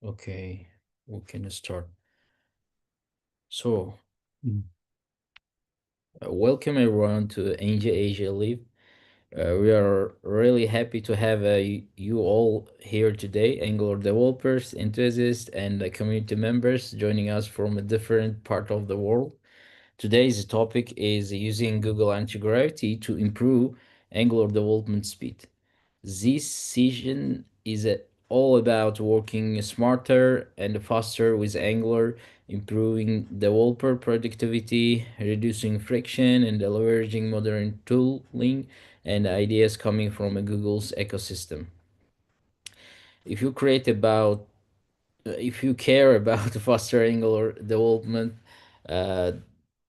Okay, we can start. So, welcome everyone to Angel Asia Live. We are really happy to have you all here today, Angular developers, enthusiasts, and community members joining us from a different part of the world. Today's topic is using Google Antigravity to improve Angular development speed. This season is all about working smarter and faster with Angular, improving developer productivity, reducing friction, and leveraging modern tooling and ideas coming from Google's ecosystem. If you create about if you care about faster Angular development, uh,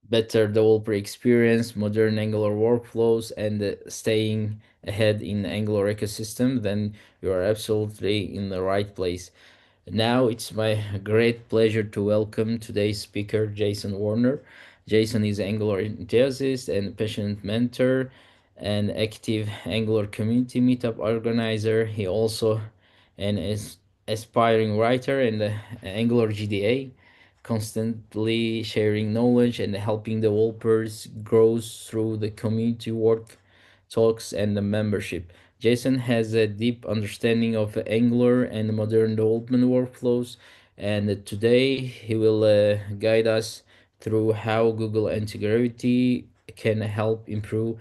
better developer experience, modern Angular workflows, and staying ahead in Angular ecosystem, then you are absolutely in the right place. Now it's my great pleasure to welcome today's speaker, Jason Warner. Jason is Angular enthusiast and passionate mentor and active Angular community meetup organizer. He also an aspiring writer and Angular GDA, constantly sharing knowledge and helping developers grow through the community work talks and the membership. Jason has a deep understanding of Angular and modern development workflows, and today he will guide us through how Google Antigravity can help improve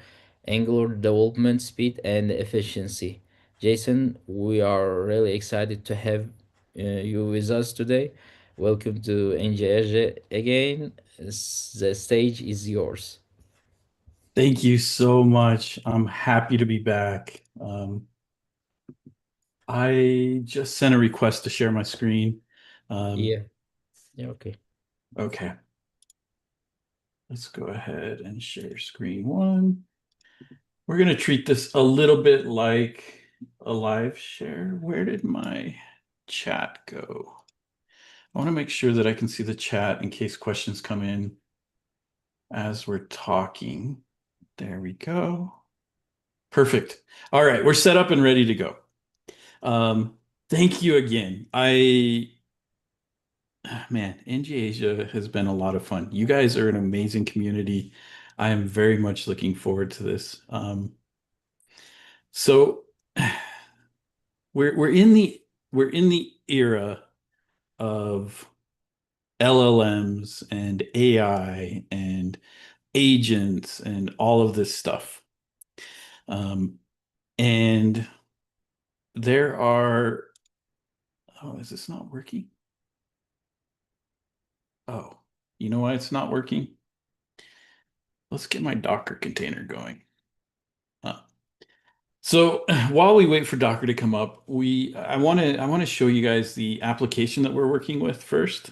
Angular development speed and efficiency. Jason, we are really excited to have you with us today. Welcome to NJS again. The stage is yours. Thank you so much. I'm happy to be back. I just sent a request to share my screen. Um, Yeah, yeah, okay. okay, let's go ahead and share screen one. We're going to treat this a little bit like a live share. Where did my chat go? I want to make sure that I can see the chat in case questions come in as we're talking. There we go. Perfect. All right, we're set up and ready to go. Thank you again. Man, NG Asia has been a lot of fun. You guys are an amazing community. I am very much looking forward to this. So we're in the era of LLMs and AI and agents and all of this stuff. Um, and there are, oh, is this not working? Oh, you know why it's not working? Let's get my Docker container going. So while we wait for Docker to come up, I want to show you guys the application that we're working with first.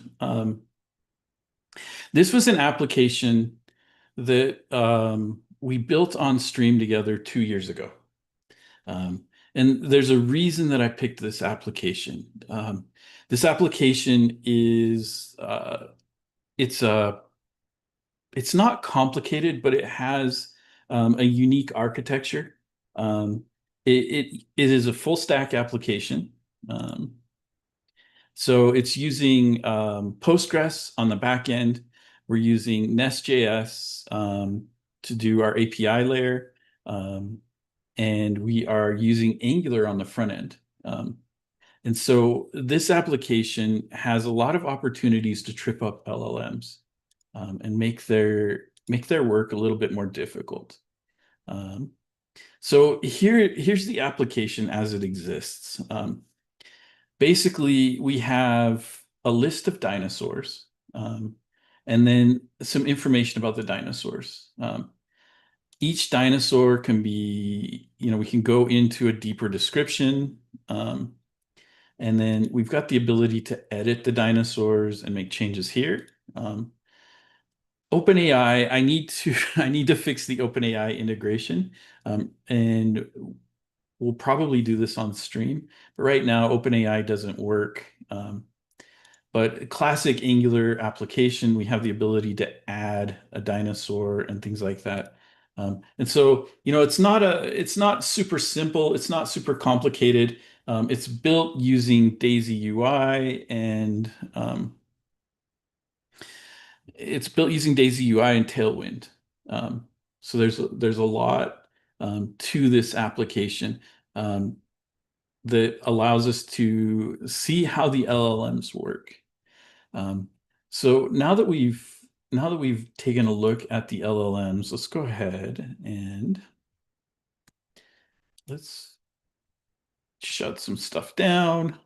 This was an application that we built on Stream together 2 years ago. And there's a reason that I picked this application. This application is it's a it's not complicated, but it has a unique architecture. Um, it is a full stack application. Um, so it's using Postgres on the back end. We're using Nest.js to do our API layer. And we are using Angular on the front end. And so this application has a lot of opportunities to trip up LLMs and make their work a little bit more difficult. Um, so here's the application as it exists. Basically, we have a list of dinosaurs, and then some information about the dinosaurs. Each dinosaur can be, we can go into a deeper description. And then we've got the ability to edit the dinosaurs and make changes here. OpenAI, I need to I need to fix the OpenAI integration, and we'll probably do this on stream. But right now, OpenAI doesn't work. But classic Angular application, we have the ability to add a dinosaur and things like that. And so, it's not super simple. It's not super complicated. It's built using Daisy UI and Tailwind. Um, so there's a lot to this application um, that allows us to see how the LLMs work. Um, so now that we've taken a look at the LLMs, let's go ahead and let's shut some stuff down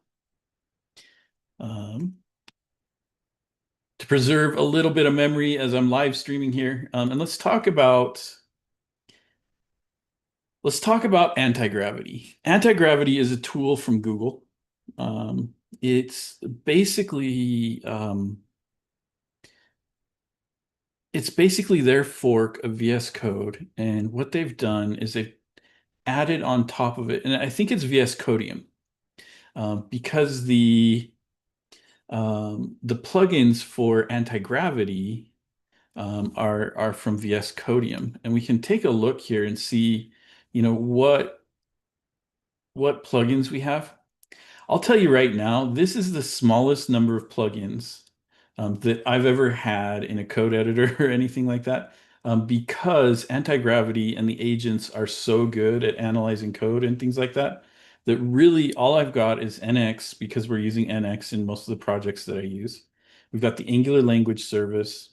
um, to preserve a little bit of memory as I'm live streaming here. And let's talk about anti-gravity. Anti-gravity is a tool from Google. Um, it's basically their fork of VS Code, and what they've done is they've added on top of it, and I think it's VS Codium, because the plugins for anti-gravity are from VS Codium, and we can take a look here and see, what plugins we have. I'll tell you right now, this is the smallest number of plugins that I've ever had in a code editor or anything like that, because anti-gravity and the agents are so good at analyzing code and things like that, that really all I've got is NX, because we're using NX in most of the projects that I use. We've got the Angular language service.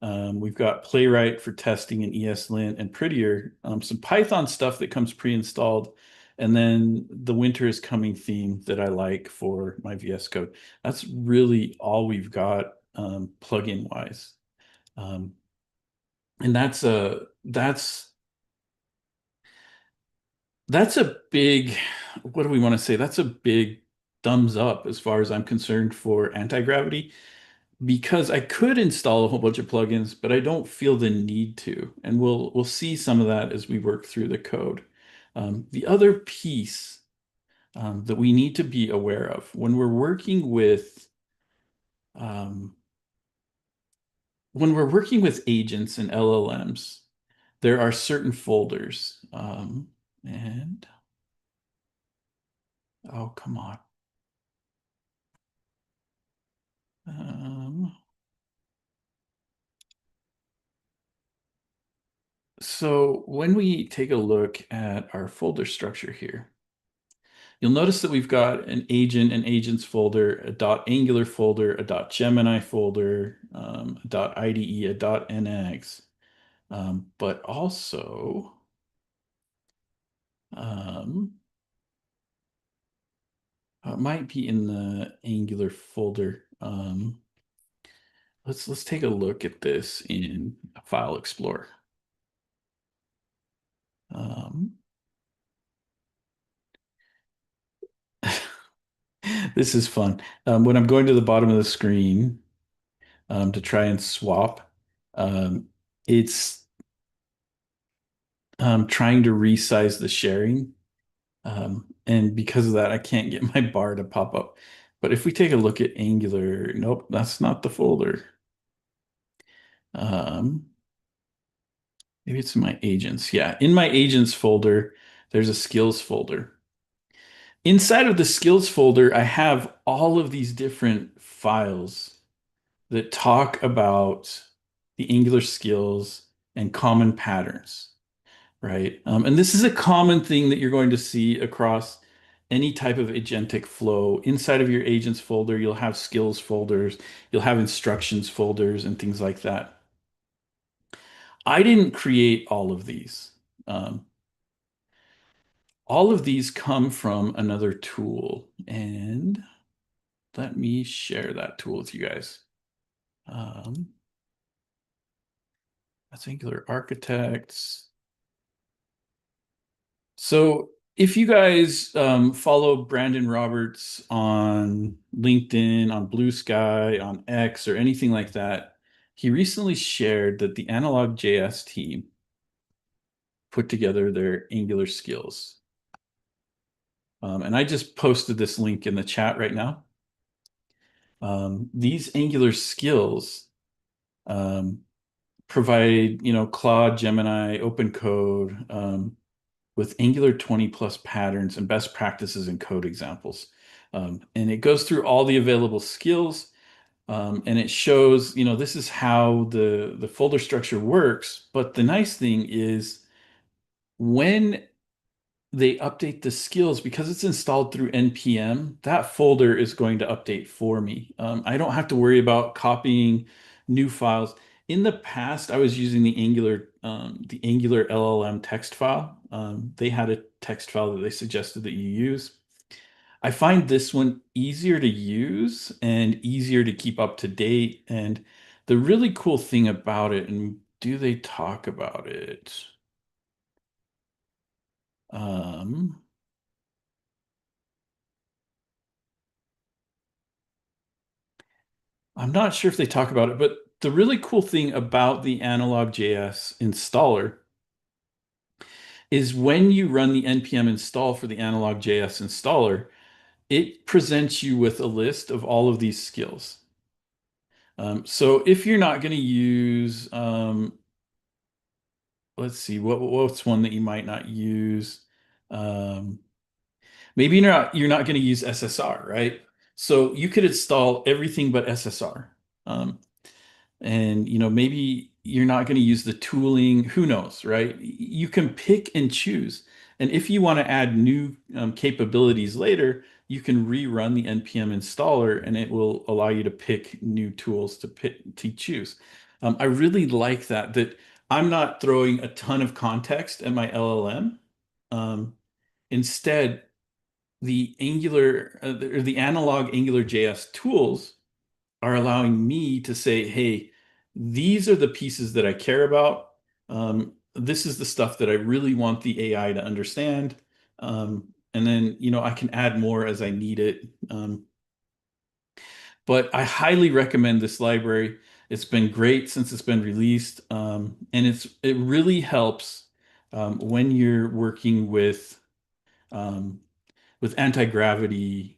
We've got Playwright for testing and ESLint and Prettier, some Python stuff that comes pre-installed, and then the winter is coming theme that I like for my VS Code. That's really all we've got plugin wise. Um, and that's a big, what do we want to say? That's a big thumbs up as far as I'm concerned for anti-gravity, because I could install a whole bunch of plugins, but I don't feel the need to. And we'll see some of that as we work through the code. The other piece that we need to be aware of um, when we're working with agents and LLMs, there are certain folders. And oh, come on. Um, so when we take a look at our folder structure here, you'll notice that we've got an agent, an agents folder, a .angular folder, a .gemini folder, a .ide, a .nx, but also um, it might be in the Angular folder. Let's take a look at this in File Explorer. Um, this is fun. When I'm going to the bottom of the screen to try and swap, um, it's trying to resize the sharing. And because of that, I can't get my bar to pop up. But if we take a look at Angular, nope, that's not the folder. Um, maybe it's in my agents. Yeah, in my agents folder, there's a skills folder. Inside of the skills folder, I have all of these different files that talk about the Angular skills and common patterns, right? And this is a common thing that you're going to see across any type of agentic flow. Inside of your agents folder, you'll have skills folders, you'll have instructions folders, and things like that. I didn't create all of these. Um, all of these come from another tool, and let me share that tool with you guys. Um, that's Angular Architects. So if you guys follow Brandon Roberts on LinkedIn, on Blue Sky, on X, or anything like that, he recently shared that the Analog.js team put together their Angular skills. And I just posted this link in the chat right now. These Angular skills provide, Claude, Gemini, open code, with Angular 20 plus patterns and best practices and code examples. And it goes through all the available skills, and it shows, this is how the folder structure works. But the nice thing is when they update the skills, because it's installed through npm, that folder is going to update for me. I don't have to worry about copying new files. In the past, I was using the Angular LLM text file. They had a text file that they suggested that you use. I find this one easier to use and easier to keep up to date. And the really cool thing about it, and do they talk about it? Um, I'm not sure if they talk about it, but the really cool thing about the analog.js installer is when you run the npm install for the analog.js installer, it presents you with a list of all of these skills. So if you're not going to use, let's see, what's one that you might not use? Um, Maybe you're not going to use SSR, right? So you could install everything but SSR. Um, and maybe you're not going to use the tooling, who knows, right? You can pick and choose, and if you want to add new capabilities later, you can rerun the npm installer and it will allow you to pick new tools to choose. I really like that I'm not throwing a ton of context at my llm. Instead, the angular or the analog angular js tools are allowing me to say, hey, these are the pieces that I care about. This is the stuff that I really want the AI to understand. And then, I can add more as I need it. But I highly recommend this library. It's been great since it's been released. And it really helps when you're working um, with anti-gravity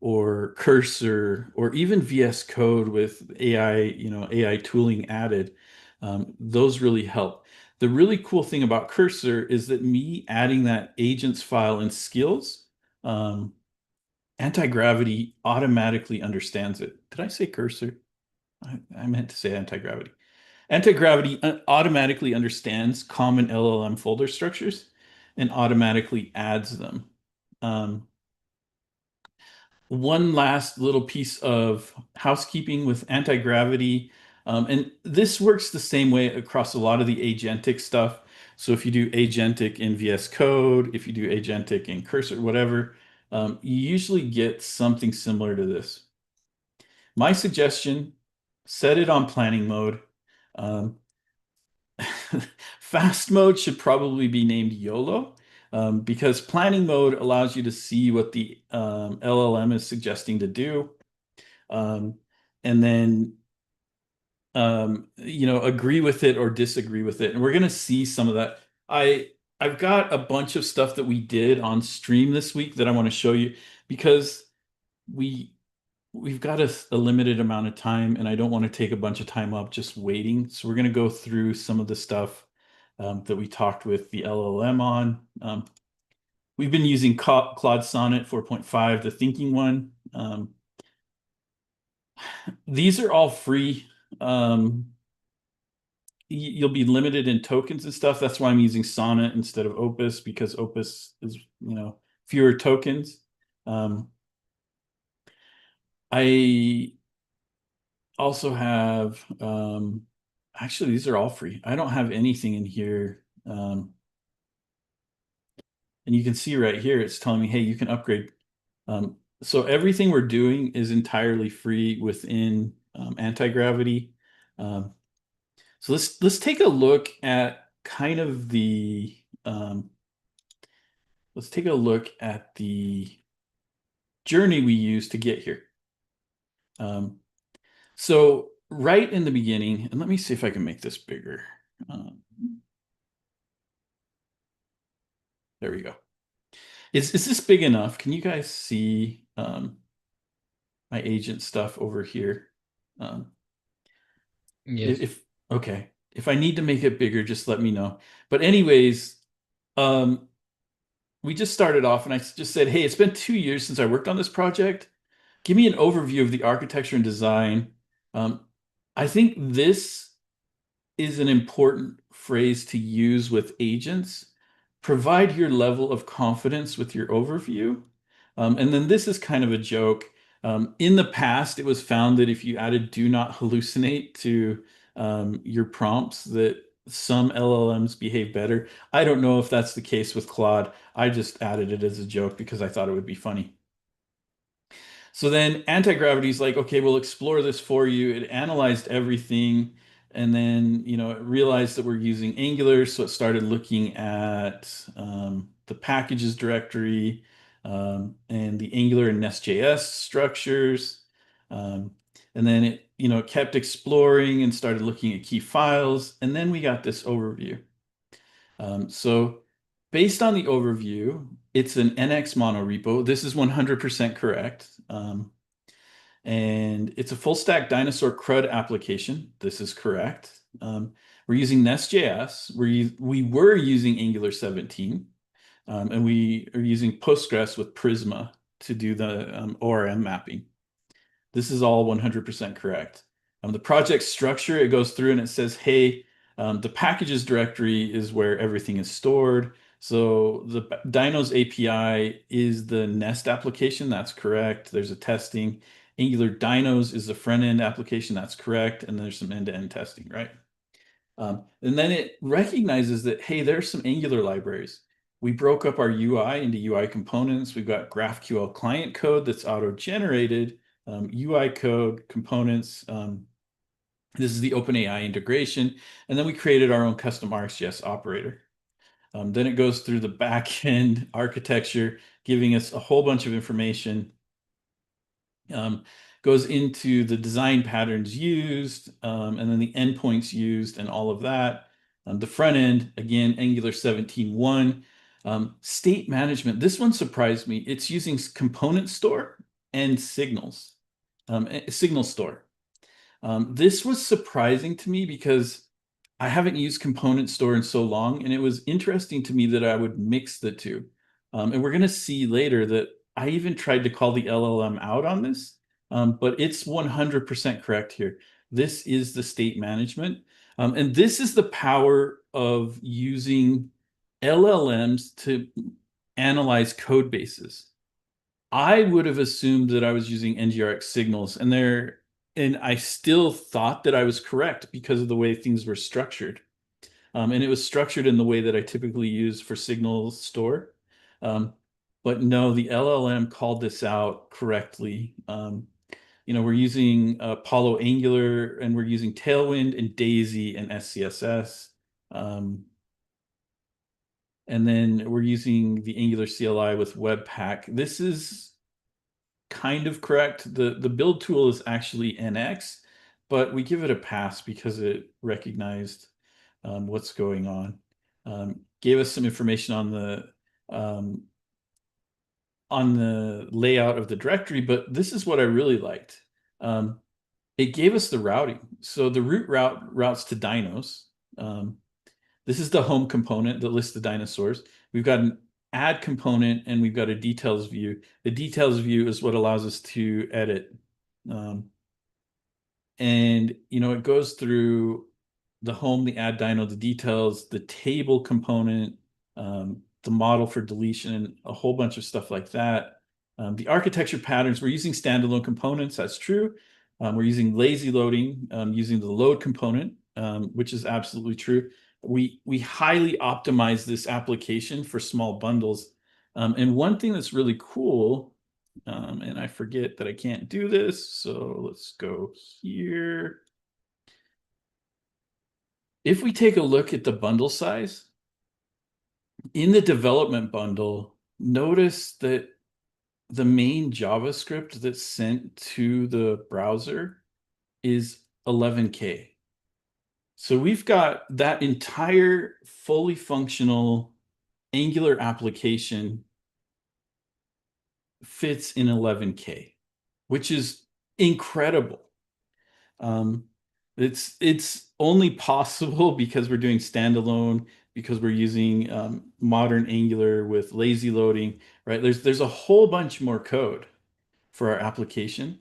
or cursor or even VS Code with AI tooling added. Those really help. The really cool thing about cursor is that me adding that agents file and skills, um, anti-gravity automatically understands it. Did I say cursor? I meant to say anti-gravity. Anti-gravity automatically understands common LLM folder structures and automatically adds them. Um, One last little piece of housekeeping with anti-gravity. And this works the same way across a lot of the agentic stuff. So if you do agentic in VS Code, if you do agentic in Cursor, whatever, you usually get something similar to this. My suggestion, set it on planning mode. Um, Fast mode should probably be named YOLO, because planning mode allows you to see what the LLM is suggesting to do, um, and then agree with it or disagree with it. And we're going to see some of that. I've got a bunch of stuff that we did on stream this week that I want to show you, because we we've got a limited amount of time, and I don't want to take a bunch of time up just waiting. So we're going to go through some of the stuff that we talked with the LLM on. We've been using Claude Sonnet 4.5, the thinking one. These are all free. Um, you'll be limited in tokens and stuff. That's why I'm using Sonnet instead of Opus, because Opus is, fewer tokens. I also have, actually, these are all free. I don't have anything in here. And you can see right here, it's telling me, hey, you can upgrade. So everything we're doing is entirely free within anti-gravity. So let's take a look at kind of let's take a look at the journey we use to get here. So right in the beginning, and let me see if I can make this bigger. There we go. Is this big enough? Can you guys see my agent stuff over here? Um, Yes. if okay, if I need to make it bigger, just let me know. But anyways, um, we just started off and I just said, hey, it's been 2 years since I worked on this project. Give me an overview of the architecture and design. Um, I think this is an important phrase to use with agents. Provide your level of confidence with your overview. And then this is kind of a joke. In the past, it was found that if you added do not hallucinate to your prompts, that some LLMs behave better. I don't know if that's the case with Claude. I just added it as a joke because I thought it would be funny. So then anti-gravity is like, okay, we'll explore this for you. It analyzed everything, and then it realized that we're using Angular, so it started looking at the packages directory and the Angular and Nest.js structures. Um, and then it kept exploring and started looking at key files, and then we got this overview. So based on the overview, it's an NX monorepo. This is 100% correct. And it's a full stack dinosaur CRUD application. This is correct. We're using Nest.js. We were using Angular 17, and we are using Postgres with Prisma to do the ORM mapping. This is all 100% correct. The project structure, it goes through and it says, hey, the packages directory is where everything is stored. So the Dynos API is the Nest application. That's correct. There's a testing. Angular Dynos is the front end application. That's correct. And there's some end-to-end testing, right? And then it recognizes that, hey, there's some Angular libraries. We broke up our UI into UI components. We've got GraphQL client code that's auto-generated, UI code, components. This is the OpenAI integration. And then we created our own custom RxJS operator. Then it goes through the back-end architecture, giving us a whole bunch of information. Goes into the design patterns used, and then the endpoints used and all of that. The front end, again, Angular 17.1. State management, this one surprised me. It's using component store and signals, signal store. This was surprising to me because I haven't used component store in so long, and it was interesting to me that I would mix the two. And we're going to see later that I even tried to call the LLM out on this, but it's 100% correct here. This is the state management. And this is the power of using LLMs to analyze code bases. I would have assumed that I was using NGRX signals, and I still thought that I was correct because of the way things were structured. And it was structured in the way that I typically use for signal store. But no, the LLM called this out correctly. We're using Apollo Angular, and we're using Tailwind and Daisy and SCSS. And then we're using the Angular CLI with Webpack. This is kind of correct. The build tool is actually NX, but we give it a pass because it recognized what's going on. Gave us some information um, on the layout of the directory, but this is what I really liked. It gave us the routing. So the root routes to Dynos. This is the home component that lists the dinosaurs. We've got an add component and we've got a details view. The details view is what allows us to edit. And it goes through the home, the add dyno, the details, the table component, the model for deletion, and a whole bunch of stuff like that. The architecture patterns, we're using standalone components, that's true. We're using lazy loading, using the load component, which is absolutely true. We highly optimize this application for small bundles. And one thing that's really cool, and I forget that I can't do this, so let's go here. If we take a look at the bundle size, in the development bundle, notice that the main JavaScript that's sent to the browser is 11K. So we've got that entire fully functional Angular application fits in 11K, which is incredible. It's only possible because we're doing standalone because we're using modern Angular with lazy loading, right? There's a whole bunch more code for our application.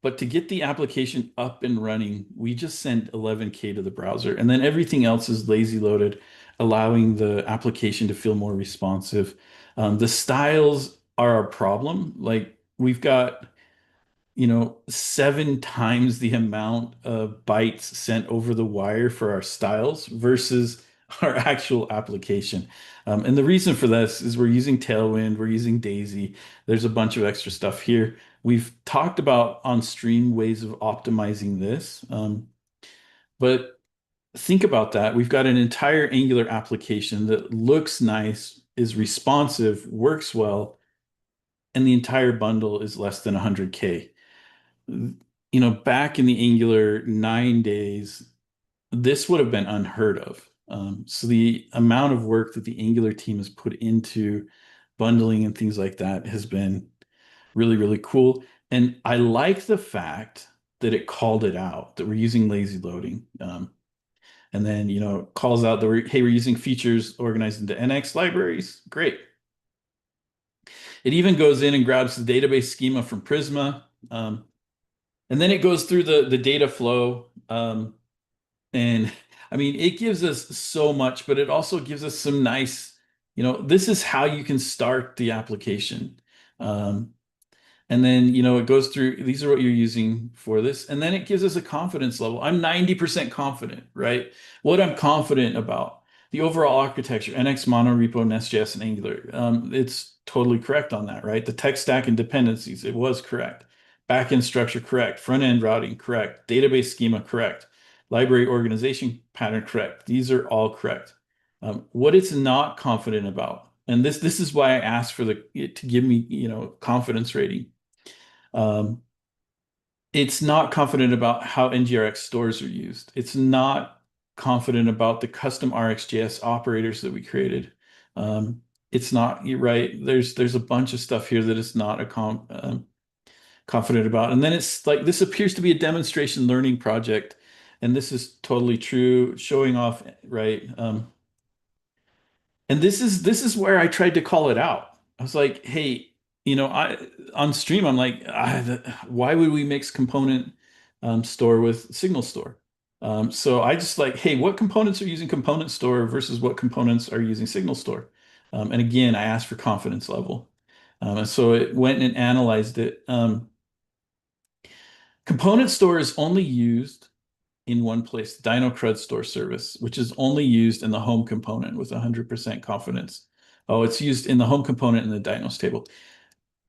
But to get the application up and running, we just send 11K to the browser, and then everything else is lazy loaded, allowing the application to feel more responsive. The styles are a problem. Like we've got, 7 times the amount of bytes sent over the wire for our styles versus our actual application. And the reason for this is we're using Tailwind, we're using Daisy. There's a bunch of extra stuff here. We've talked about on stream ways of optimizing this. But think about that. We've got an entire Angular application that looks nice, is responsive, works well, and the entire bundle is less than 100K. Back in the Angular 9 days, this would have been unheard of. So the amount of work that the Angular team has put into bundling and things like that has been really, really cool. And I like the fact that it called it out that we're using lazy loading. And then, calls out that hey, we're using features organized into NX libraries. Great. It even goes in and grabs the database schema from Prisma. And then it goes through the data flow. And I mean, it gives us so much, but it also gives us some nice, this is how you can start the application. Um, and then, it goes through, these are what you're using for this. And then it gives us a confidence level. I'm 90% confident, right? What I'm confident about, the overall architecture, NX monorepo, Nest.js, and Angular. It's totally correct on that, right? The tech stack and dependencies, it was correct. Backend structure, correct. Front end routing, correct. Database schema, correct. Library organization pattern, correct. These are all correct. What it's not confident about, and this is why I asked for it to give me, confidence rating. Um, it's not confident about how NGRX stores are used. It's not confident about the custom RxJS operators that we created. It's not, you're right. There's a bunch of stuff here that it's not confident about. And then it's like this appears to be a demonstration learning project, and this is totally true, showing off, right? And this is where I tried to call it out. I was like, hey, I on stream, I'm like, why would we mix component store with signal store? So I just like, hey, what components are using component store versus what components are using signal store? And again, I asked for confidence level. And so it went and analyzed it. Component store is only used in one place, the Dino CRUD store service, which is only used in the home component with 100% confidence. Oh, it's used in the home component in the Dinos table.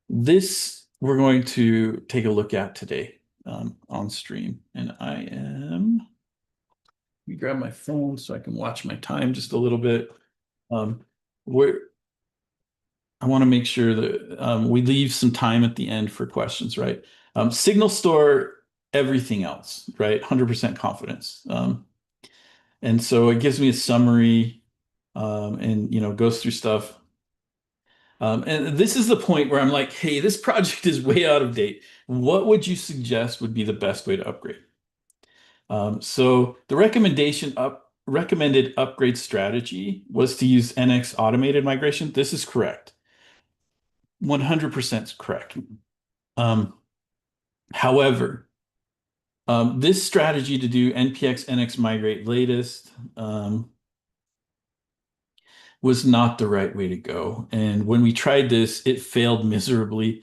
This we're going to take a look at today on stream. And let me grab my phone so I can watch my time just a little bit. Um, we're, I want to make sure that we leave some time at the end for questions, right? Signal store, everything else, right? 100% confidence. And so it gives me a summary and goes through stuff. And this is the point where I'm like, hey, this project is way out of date. What would you suggest would be the best way to upgrade? So the recommended upgrade strategy was to use NX automated migration. This is correct. 100% correct. Um, However, this strategy to do npx NX migrate latest was not the right way to go. And when we tried this, it failed miserably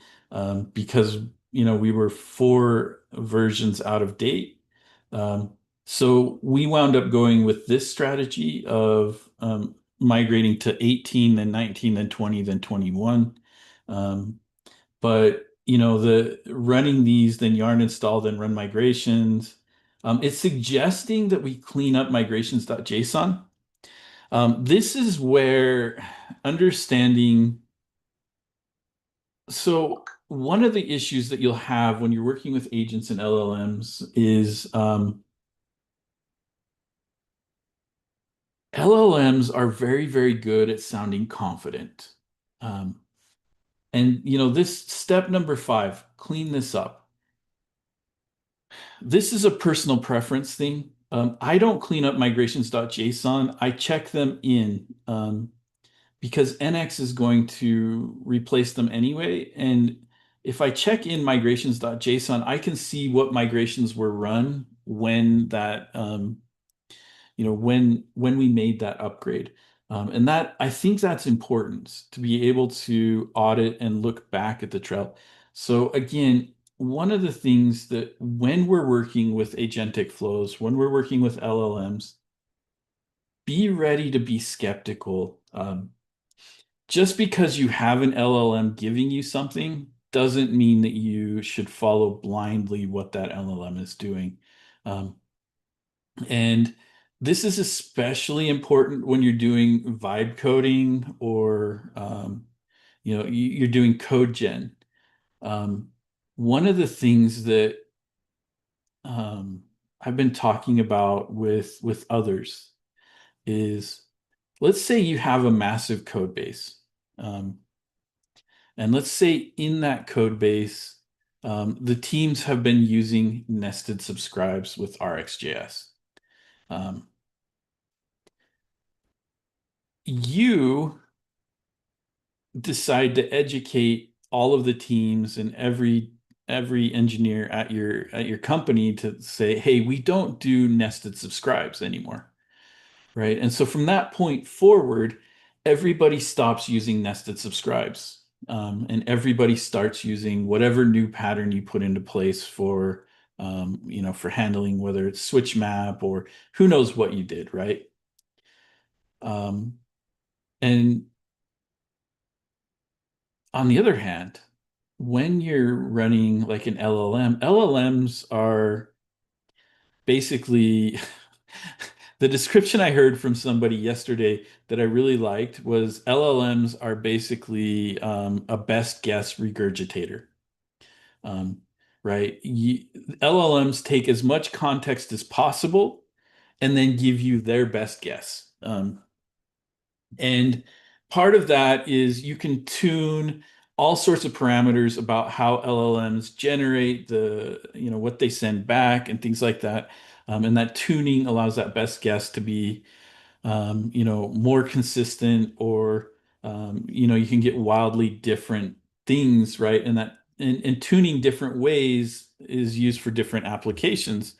because we were 4 versions out of date. So we wound up going with this strategy of migrating to 18, then 19, then 20, then 21. But the running these, then yarn install, then run migrations. It's suggesting that we clean up migrations.json. This is where understanding. So one of the issues that you'll have when you're working with agents and LLMs is LLMs are very, very good at sounding confident. Um, and this step number 5, clean this up. This is a personal preference thing. I don't clean up migrations.json. I check them in because NX is going to replace them anyway. And if I check in migrations.json, I can see what migrations were run when when we made that upgrade. And that I think that's important to be able to audit and look back at the trail. So again, one of the things that when we're working with agentic flows, when we're working with LLMs, be ready to be skeptical. Just because you have an LLM giving you something doesn't mean that you should follow blindly what that LLM is doing. Um, and this is especially important when you're doing vibe coding or you're doing code gen. Um, One of the things that um, I've been talking about with others is, let's say you have a massive code base. Um, and let's say in that code base, the teams have been using nested subscribes with RxJS. Um, you decide to educate all of the teams and every engineer at your company to say, hey, we don't do nested subscribes anymore, right? And so from that point forward, everybody stops using nested subscribes, and everybody starts using whatever new pattern you put into place for for handling, whether it's switch map or who knows what you did, right? um, and On the other hand, when you're running like an LLM, LLMs are basically the description I heard from somebody yesterday that I really liked was LLMs are basically a best guess regurgitator. Um, right? LLMs take as much context as possible and then give you their best guess. And part of that is you can tune all sorts of parameters about how LLMs generate what they send back and things like that. And that tuning allows that best guess to be, more consistent, or, you can get wildly different things, right? And tuning different ways is used for different applications.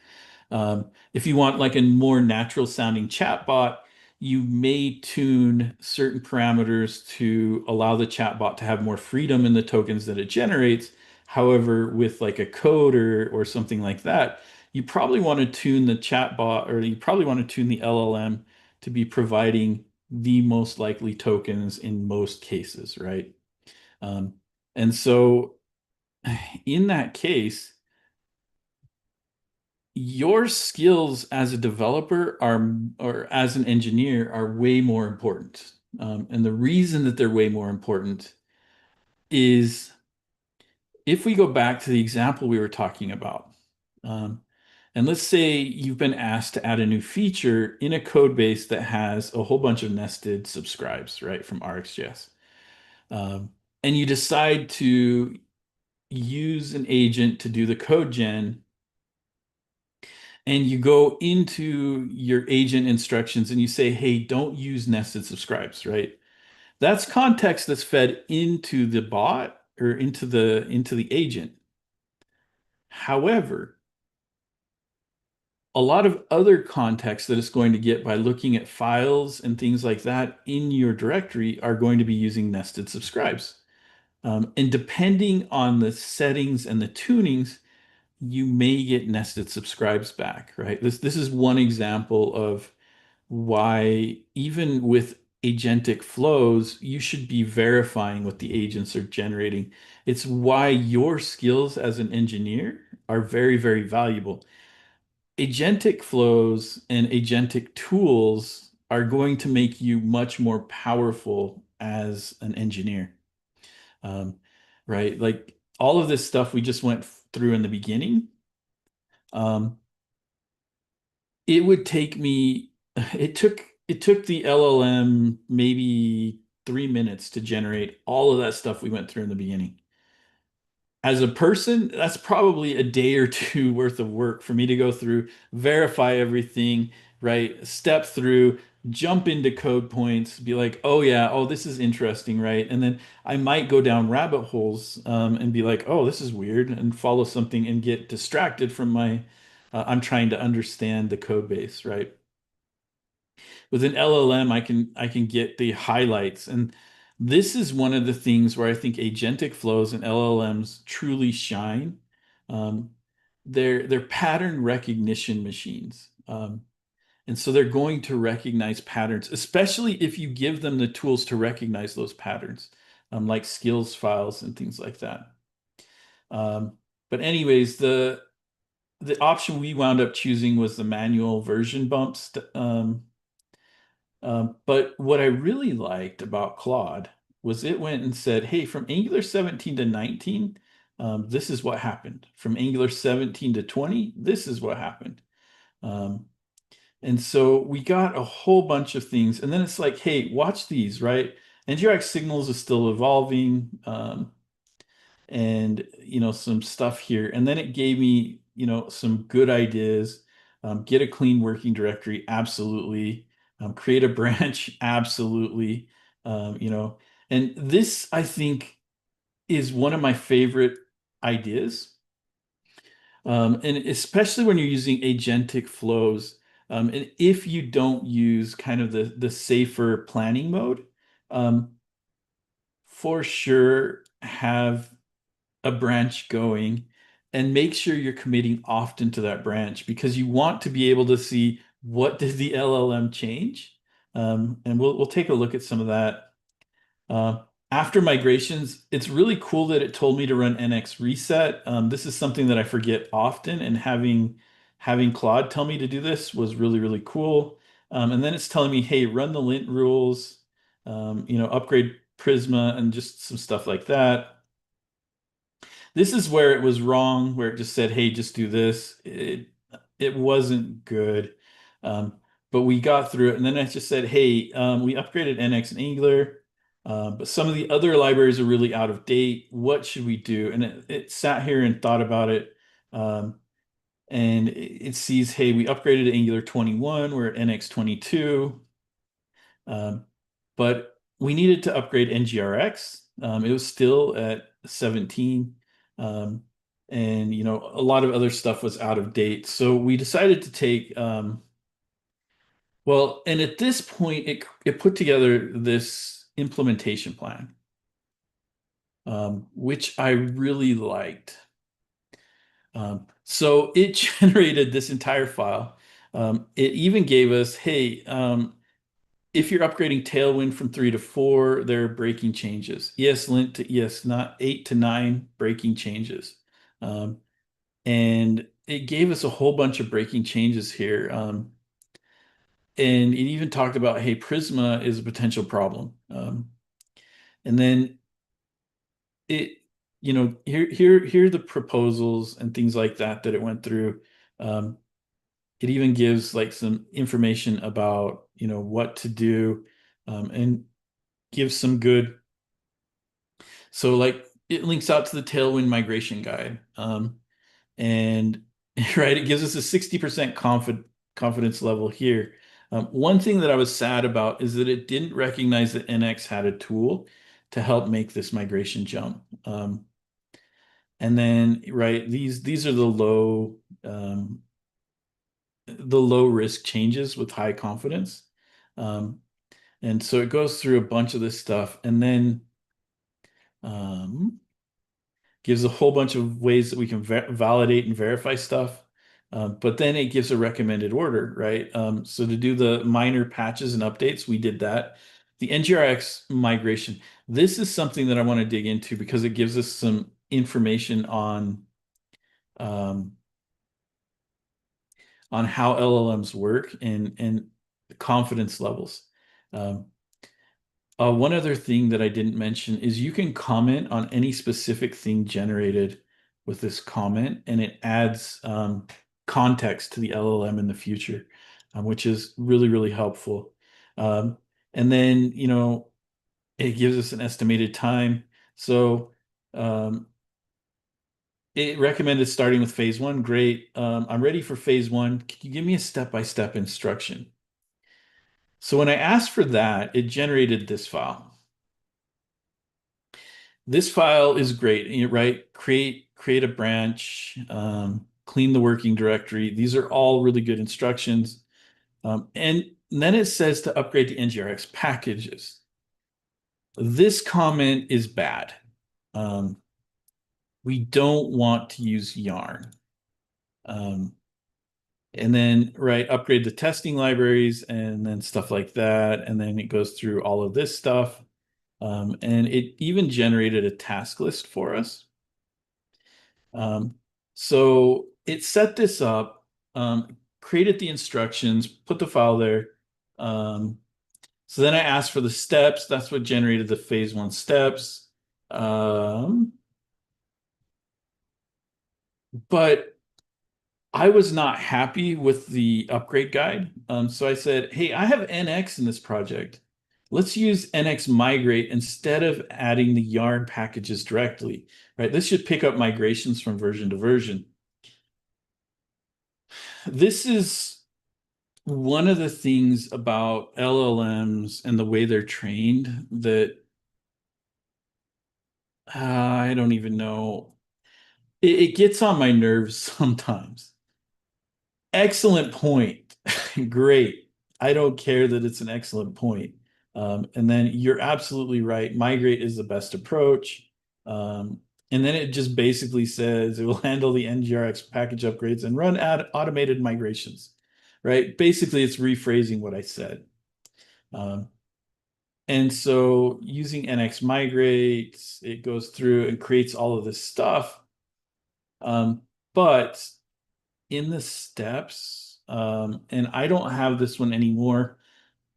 If you want like a more natural sounding chatbot, you may tune certain parameters to allow the chatbot to have more freedom in the tokens that it generates. However, with like a code or something like that, you probably want to tune the chatbot, or you probably want to tune the LLM to be providing the most likely tokens in most cases, right? Um, and so in that case, your skills as a developer are, or as an engineer, are way more important. And the reason that they're way more important is, if we go back to the example we were talking about, um, and let's say you've been asked to add a new feature in a code base that has a whole bunch of nested subscribes, right, from RxJS. Um, and you decide to use an agent to do the code gen, and you go into your agent instructions and you say, hey, don't use nested subscribes, right? That's context that's fed into the bot or into the agent. However, a lot of other context that it's going to get by looking at files and things like that in your directory are going to be using nested subscribes. And depending on the settings and the tunings, you may get nested subscribes back, right? This is one example of why, even with agentic flows, you should be verifying what the agents are generating. It's why your skills as an engineer are very, very valuable. Agentic flows and agentic tools are going to make you much more powerful as an engineer. Um, right? Like all of this stuff we just went through in the beginning. Um, it would take me, it took the LLM maybe 3 minutes to generate all of that stuff we went through in the beginning. as a person, that's probably a day or two worth of work for me to go through, verify everything, right? Step through, jump into code points, be like, oh yeah, oh this is interesting, right? And then I might go down rabbit holes and be like, oh this is weird, and follow something and get distracted from my. I'm trying to understand the code base, right? With an LLM, I can get the highlights, and this is one of the things where I think agentic flows and LLMs truly shine. Um, they're pattern recognition machines, and so they're going to recognize patterns, especially if you give them the tools to recognize those patterns, like skills files and things like that. Um, but anyways, the option we wound up choosing was the manual version bumps. But what I really liked about Claude was it went and said, hey, from Angular 17 to 19, this is what happened. From Angular 17 to 20, this is what happened. Um, and so we got a whole bunch of things. And then it's like, hey, watch these, right? NGRX signals is still evolving. And some stuff here, and then it gave me some good ideas. Get a clean working directory, absolutely. Create a branch, absolutely. And this I think is one of my favorite ideas, and especially when you're using agentic flows, and if you don't use kind of the safer planning mode, um, for sure have a branch going, and make sure you're committing often to that branch, because you want to be able to see what did the LLM change. And we'll take a look at some of that. Uh, After migrations, it's really cool that it told me to run NX reset. This is something that I forget often, and having Claude tell me to do this was really, really cool. And then it's telling me, hey, run the lint rules, upgrade Prisma and just some stuff like that. This is where it was wrong, where it just said, "Hey, just do this." It wasn't good, um, but we got through it. And then it just said, "Hey, we upgraded NX and Angular, but some of the other libraries are really out of date. What should we do?" And it sat here and thought about it, um, and it sees, "Hey, we upgraded to Angular 21. We're at NX 22." Um, but we needed to upgrade NGRX. It was still at 17. Um, and a lot of other stuff was out of date. So we decided to take well, and at this point it put together this implementation plan, which I really liked. So it generated this entire file. It even gave us, hey, if you're upgrading Tailwind from 3 to 4, there are breaking changes. ESLint to ES not 8 to 9 breaking changes. And it gave us a whole bunch of breaking changes here. And it even talked about, hey, Prisma is a potential problem. And then it, here are the proposals and things like that it went through. It even gives like some information about, what to do, and gives some good. So like it links out to the Tailwind migration guide. And right, it gives us a 60% confidence level here. One thing that I was sad about is that it didn't recognize that NX had a tool to help make this migration jump. And then, right, these are the low risk changes with high confidence. Um, and so it goes through a bunch of this stuff, and then um, gives a whole bunch of ways that we can validate and verify stuff. But then it gives a recommended order, right? So to do the minor patches and updates, we did that. The NGRX migration, this is something that I want to dig into because it gives us some information um, on how LLMs work and confidence levels. Um, One other thing that I didn't mention is you can comment on any specific thing generated with this comment, and it adds context to the LLM in the future, which is really, really helpful. Um, and then, it gives us an estimated time. So, um, it recommended starting with phase one. Great. I'm ready for phase one. Can you give me a step-by-step instruction? So when I asked for that, it generated this file. This file is great. You right? Create a branch, clean the working directory. These are all really good instructions. And then it says to upgrade to NGRX packages. This comment is bad. Um, we don't want to use yarn. Um, and then, right, upgrade the testing libraries and then stuff like that. And then it goes through all of this stuff. And it even generated a task list for us. Um, so it set this up, created the instructions, put the file there. So then I asked for the steps. That's what generated the phase one steps. But I was not happy with the upgrade guide. So I said, hey, I have NX in this project. Let's use NX migrate instead of adding the yarn packages directly, right? This should pick up migrations from version to version. This is one of the things about LLMs and the way they're trained that I don't even know. It gets on my nerves sometimes. Excellent point. Great. I don't care that it's an excellent point. And then you're absolutely right. Migrate is the best approach. And then it just basically says it will handle the NGRX package upgrades and run automated migrations, right? Basically, it's rephrasing what I said. Um, and so using NX migrates, it goes through and creates all of this stuff. But in the steps, and I don't have this one anymore.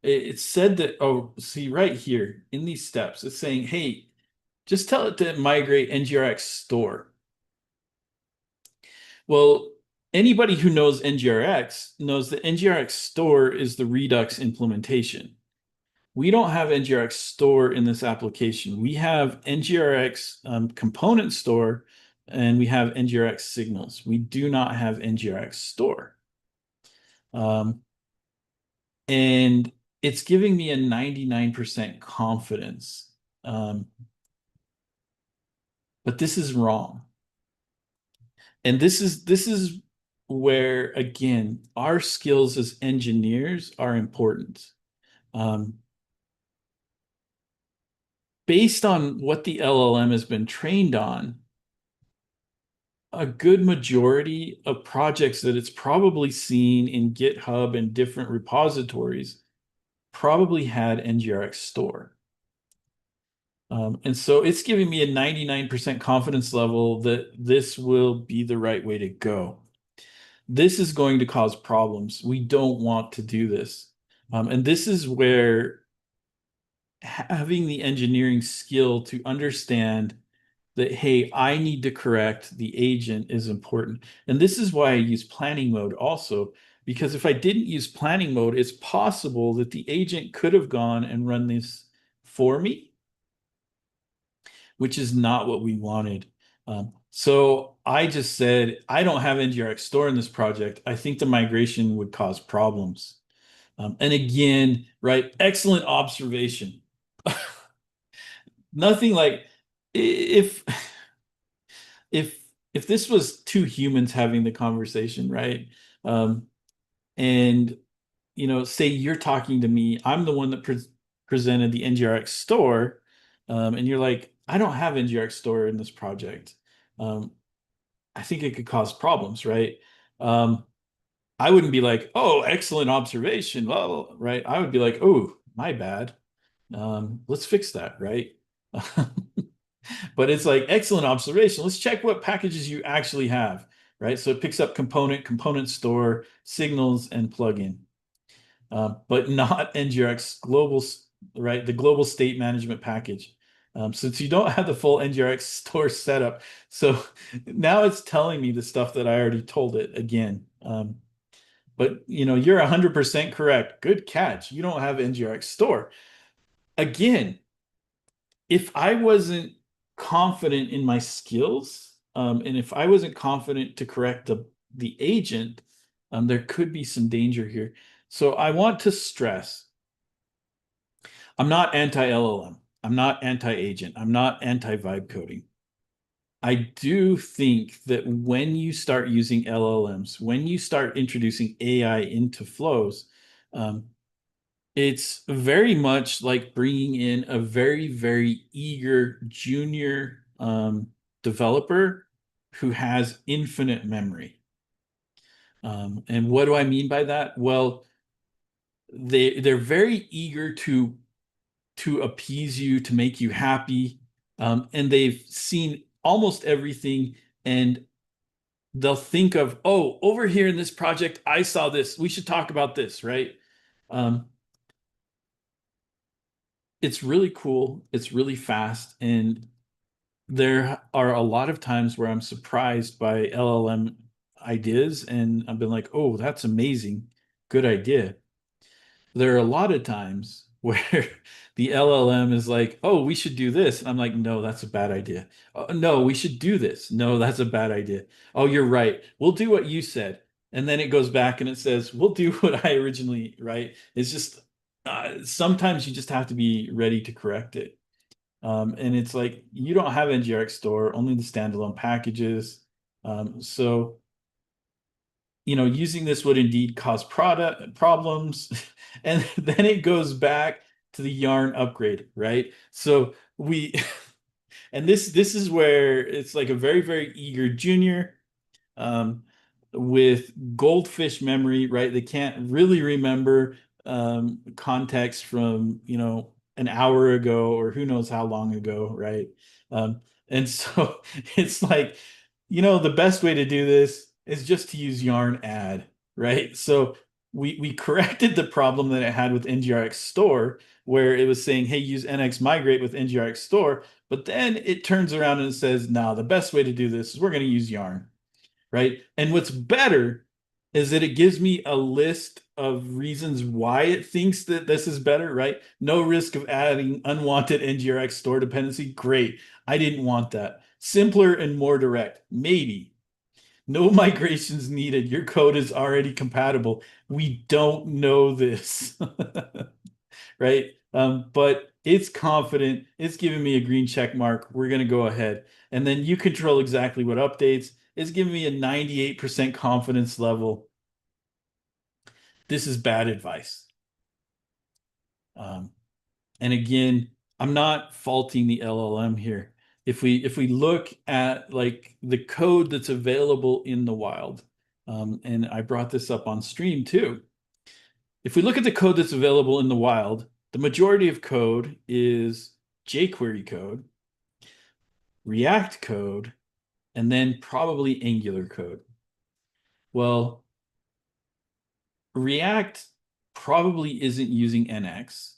It said that, oh, see right here in these steps, it's saying, hey, just tell it to migrate NGRX store. Well, anybody who knows NGRX knows that NGRX store is the Redux implementation. We don't have NGRX store in this application. We have NGRX component store and we have NGRX signals. We do not have NGRX store. Um, and it's giving me a 99% confidence. Um, but this is wrong. And this is where again our skills as engineers are important. Um, based on what the LLM has been trained on, a good majority of projects that it's probably seen in GitHub and different repositories probably had NGRX store. And so it's giving me a 99% confidence level that this will be the right way to go. This is going to cause problems. We don't want to do this. And this is where having the engineering skill to understand that, hey, I need to correct the agent is important. And this is why I use planning mode also, because if I didn't use planning mode, it's possible that the agent could have gone and run this for me, which is not what we wanted. So I just said, I don't have NGRX store in this project. I think the migration would cause problems. And again, right, excellent observation. Nothing like if if if this was two humans having the conversation, right? Um, and say you're talking to me, I'm the one that presented the NGRX store, and you're like, I don't have NGRX store in this project. Um, I think it could cause problems, right? Um, I wouldn't be like, oh, excellent observation. Well, right. I would be like, oh, my bad. Let's fix that, right? But it's like excellent observation. Let's check what packages you actually have, right? So it picks up component store, signals, and plugin, but not NGRX global, right? The global state management package. Since you don't have the full NGRX store setup. So now it's telling me the stuff that I already told it again. But you're 100% correct. Good catch. You don't have NGRX store. Again, if I wasn't confident in my skills, And if I wasn't confident to correct the agent, there could be some danger here. So I want to stress, I'm not anti-LLM. I'm not anti-agent. I'm not anti-vibe coding. I do think that when you start using LLMs, when you start introducing AI into flows, um, it's very much like bringing in a very, very eager junior developer who has infinite memory. And what do I mean by that? Well, they're very eager to appease you, to make you happy, and they've seen almost everything, and they'll think of, oh, over here in this project, I saw this. We should talk about this, right? Um, it's really cool. It's really fast, and there are a lot of times where I'm surprised by LLM ideas, and I've been like, oh, that's amazing, good idea. There are a lot of times where the LLM is like, oh, we should do this. And I'm like, no, that's a bad idea. No, we should do this. No, that's a bad idea. Oh, you're right. We'll do what you said. And then it goes back and it says, we'll do what I originally, right? It's just sometimes you just have to be ready to correct it. And it's like, you don't have NGRX store, only the standalone packages. So using this would indeed cause product problems. And then it goes back to the yarn upgrade, right? So we, and this is where it's like a very, very eager junior um, with goldfish memory, right? They can't really remember context from, an hour ago or who knows how long ago, right? And so it's like, the best way to do this is just to use yarn add, right? So we corrected the problem that it had with NGRX store, where it was saying, hey, use NX migrate with NGRX store, but then it turns around and it says, no, the best way to do this is we're going to use yarn, right? And what's better is that it gives me a list of reasons why it thinks that this is better, right? No risk of adding unwanted NGRX store dependency. Great. I didn't want that. Simpler and more direct. Maybe. No migrations needed. Your code is already compatible. We don't know this. Right? But it's confident. It's giving me a green check mark. We're going to go ahead. And then you control exactly what updates. It's giving me a 98% confidence level. This is bad advice. Um, and again, I'm not faulting the LLM here. If we look at like the code that's available in the wild, and I brought this up on stream too. If we look at the code that's available in the wild, the majority of code is jQuery code, React code, and then probably Angular code. Well, React probably isn't using NX.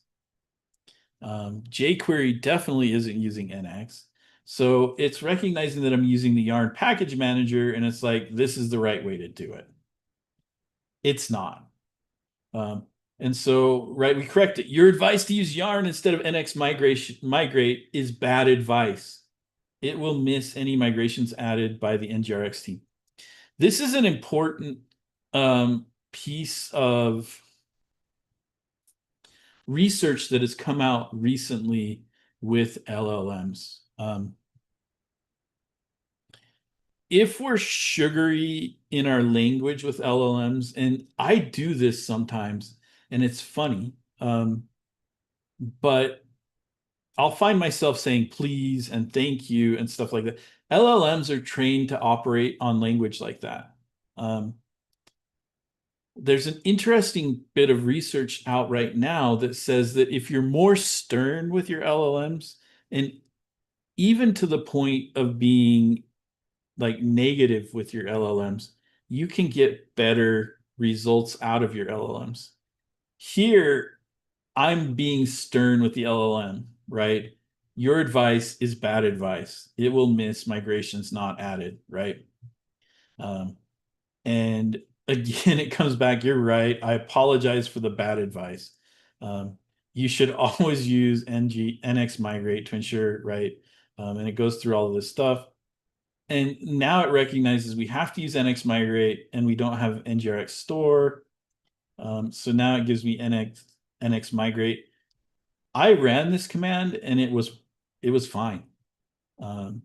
jQuery definitely isn't using NX. So it's recognizing that I'm using the Yarn package manager, and it's like, this is the right way to do it. It's not. And so, right, we correct it. Your advice to use Yarn instead of NX migrate is bad advice. It will miss any migrations added by the NGRX team. This is an important piece of research that has come out recently with LLMs. If we're sugary in our language with LLMs, and I do this sometimes, and it's funny, but I'll find myself saying please and thank you and stuff like that. LLMs are trained to operate on language like that. There's an interesting bit of research out right now that says that if you're more stern with your LLMs, and even to the point of being like negative with your LLMs, you can get better results out of your LLMs. Here, I'm being stern with the LLM, right? Your advice is bad advice. It will miss migrations not added, right? Um, and again, it comes back, you're right. I apologize for the bad advice. You should always use NX migrate to ensure, right? And it goes through all of this stuff. And now it recognizes we have to use NX migrate and we don't have NGRX store. So now it gives me NX migrate. I ran this command and it was fine. Um,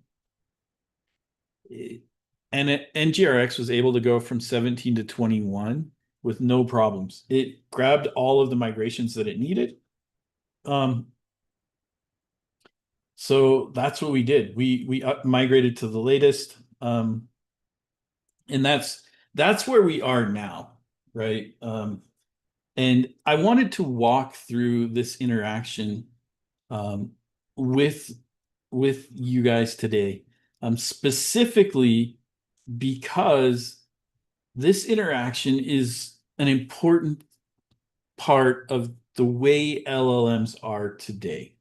NGRX was able to go from 17 to 21 with no problems. It grabbed all of the migrations that it needed. Um, so that's what we did. We migrated to the latest, and that's where we are now, right? And I wanted to walk through this interaction um, with with you guys today, specifically because this interaction is an important part of the way LLMs are today.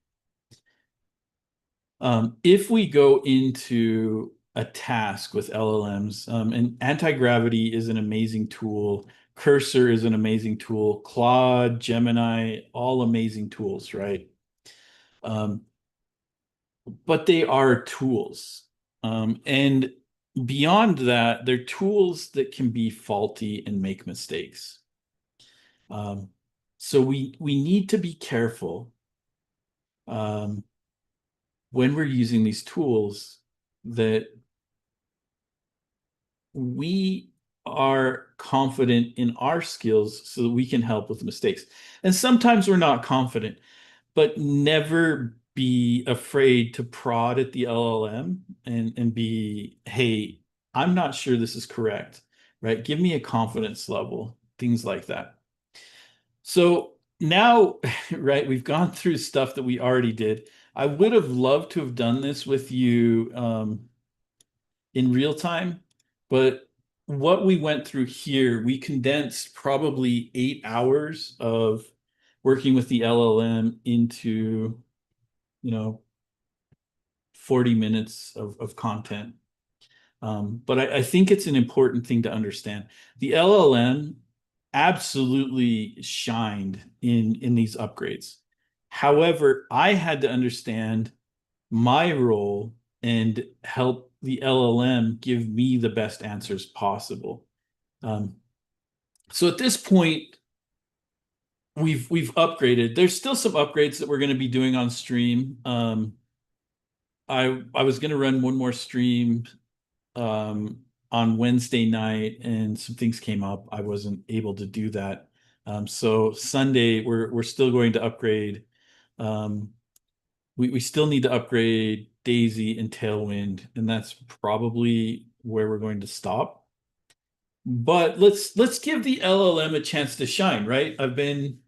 If we go into a task with LLMs, and Antigravity is an amazing tool, Cursor is an amazing tool, Claude, Gemini, all amazing tools, right? Um, but they are tools. And beyond that, they're tools that can be faulty and make mistakes. Um, so we need to be careful um, when we're using these tools that we are confident in our skills so that we can help with mistakes. And sometimes we're not confident, but never be afraid to prod at the LLM and be, hey, I'm not sure this is correct, right? Give me a confidence level, things like that. So now, right, we've gone through stuff that we already did. I would have loved to have done this with you in real time, but what we went through here, we condensed probably 8 hours of working with the LLM into, you know, 40 minutes of content. But I think it's an important thing to understand. The LLM absolutely shined in these upgrades. However, I had to understand my role and help the LLM give me the best answers possible. Um, so at this point, we've upgraded. There's still some upgrades that we're going to be doing on stream. I was going to run one more stream um, on Wednesday night, and some things came up. I wasn't able to do that. So Sunday, we're still going to upgrade. Um, we still need to upgrade Daisy and Tailwind, and that's probably where we're going to stop. But let's give the LLM a chance to shine, right? I've been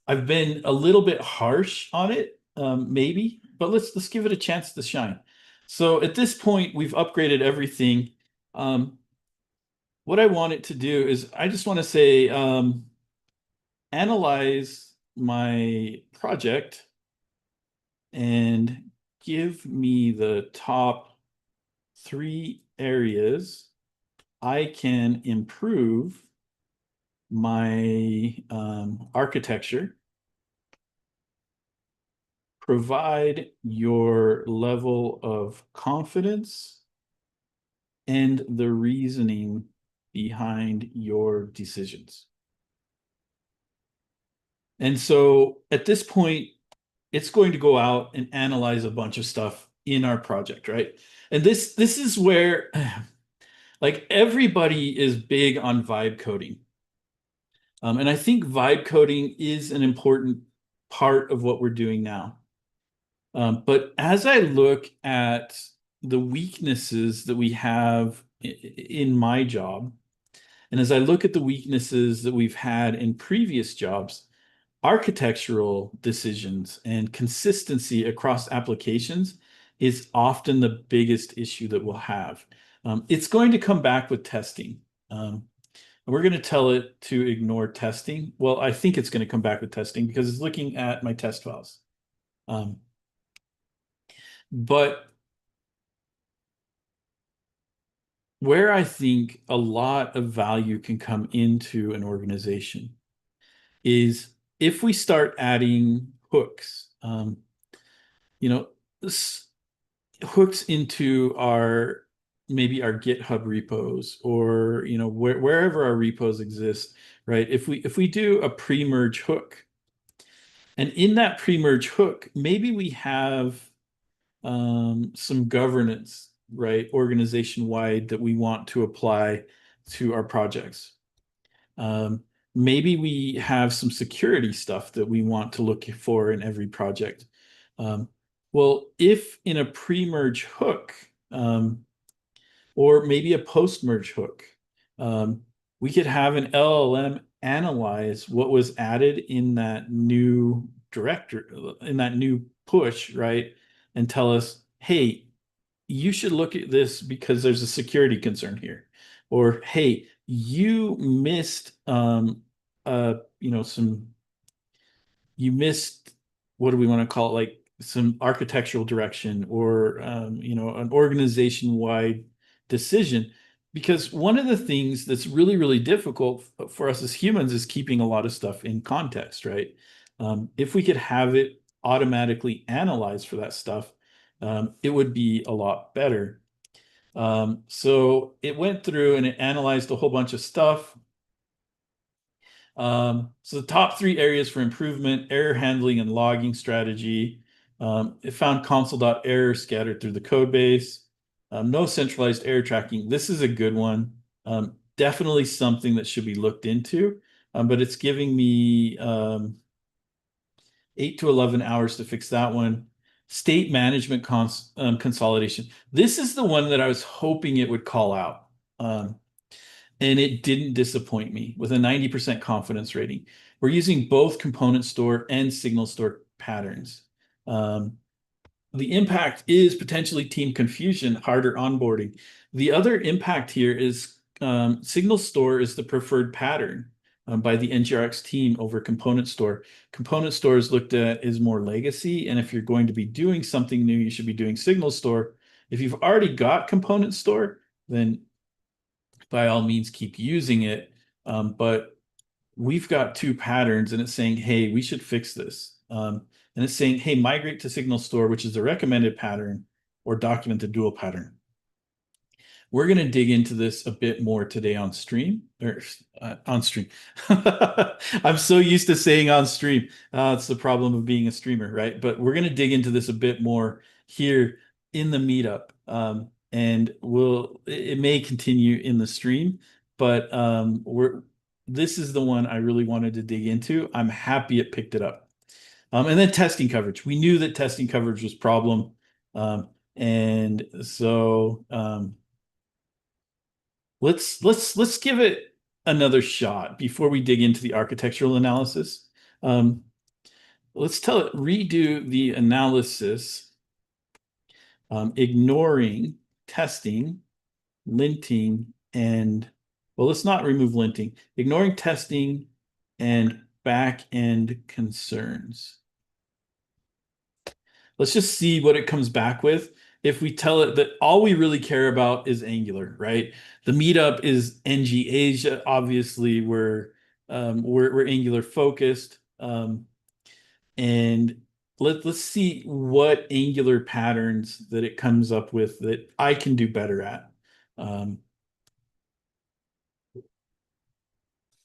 a little bit harsh on it, maybe, but let's give it a chance to shine. So at this point, we've upgraded everything. Um, what I want it to do is I just want to say, analyze my project and give me the top 3 areas I can improve my architecture. Provide your level of confidence and the reasoning behind your decisions. And so at this point, it's going to go out and analyze a bunch of stuff in our project, right? And this is where like everybody is big on vibe coding. And I think vibe coding is an important part of what we're doing now. But as I look at the weaknesses that we have in my job, and as I look at the weaknesses that we've had in previous jobs, architectural decisions and consistency across applications is often the biggest issue that we'll have. It's going to come back with testing. We're going to tell it to ignore testing. Well, I think it's going to come back with testing because it's looking at my test files. Um, but where I think a lot of value can come into an organization is if we start adding hooks, you know, hooks into our maybe our GitHub repos or wherever our repos exist, right? If we do a pre-merge hook, and in that pre-merge hook, maybe we have some governance, right, organization wide that we want to apply to our projects. Um, Maybe we have some security stuff that we want to look for in every project. Um, well, if in a pre-merge hook, or maybe a post-merge hook, um, we could have an LLM analyze what was added in that new director, in that new push, right? And tell us, hey, you should look at this because there's a security concern here. Or, hey, you missed some you missed, what do we want to call it, like some architectural direction, or an organization-wide decision. Because one of the things that's really, really difficult for us as humans is keeping a lot of stuff in context, right? If we could have it automatically analyzed for that stuff, it would be a lot better. So it went through and it analyzed a whole bunch of stuff. So the top three areas for improvement: error handling and logging strategy. It found console.error scattered through the code base. No centralized error tracking. This is a good one. Definitely something that should be looked into. But it's giving me 8 to 11 hours to fix that one. State management consolidation. This is the one that I was hoping it would call out. And it didn't disappoint me with a 90% confidence rating. We're using both component store and signal store patterns. Um, the impact is potentially team confusion, harder onboarding. The other impact here is signal store is the preferred pattern by the NGRX team over component store. Component store is looked at as more legacy, and if you're going to be doing something new, you should be doing signal store. If you've already got component store, then by all means keep using it. But we've got two patterns, and it's saying, hey, we should fix this. And it's saying, hey, migrate to signal store, which is the recommended pattern, or document the dual pattern. We're going to dig into this a bit more today on stream, or on stream. I'm so used to saying on stream. It's the problem of being a streamer, right? But we're going to dig into this a bit more here in the meetup. And it may continue in the stream, but this is the one I really wanted to dig into. I'm happy it picked it up. And then testing coverage. We knew that testing coverage was a problem. And so let's give it another shot before we dig into the architectural analysis. Um, let's tell it redo the analysis, ignoring testing, linting, and well, let's not remove linting, ignoring testing and back end concerns. Let's just see what it comes back with. If we tell it that all we really care about is Angular, right? The meetup is NG Asia. Obviously, we're Angular focused, and let's see what Angular patterns that it comes up with that I can do better at. Um,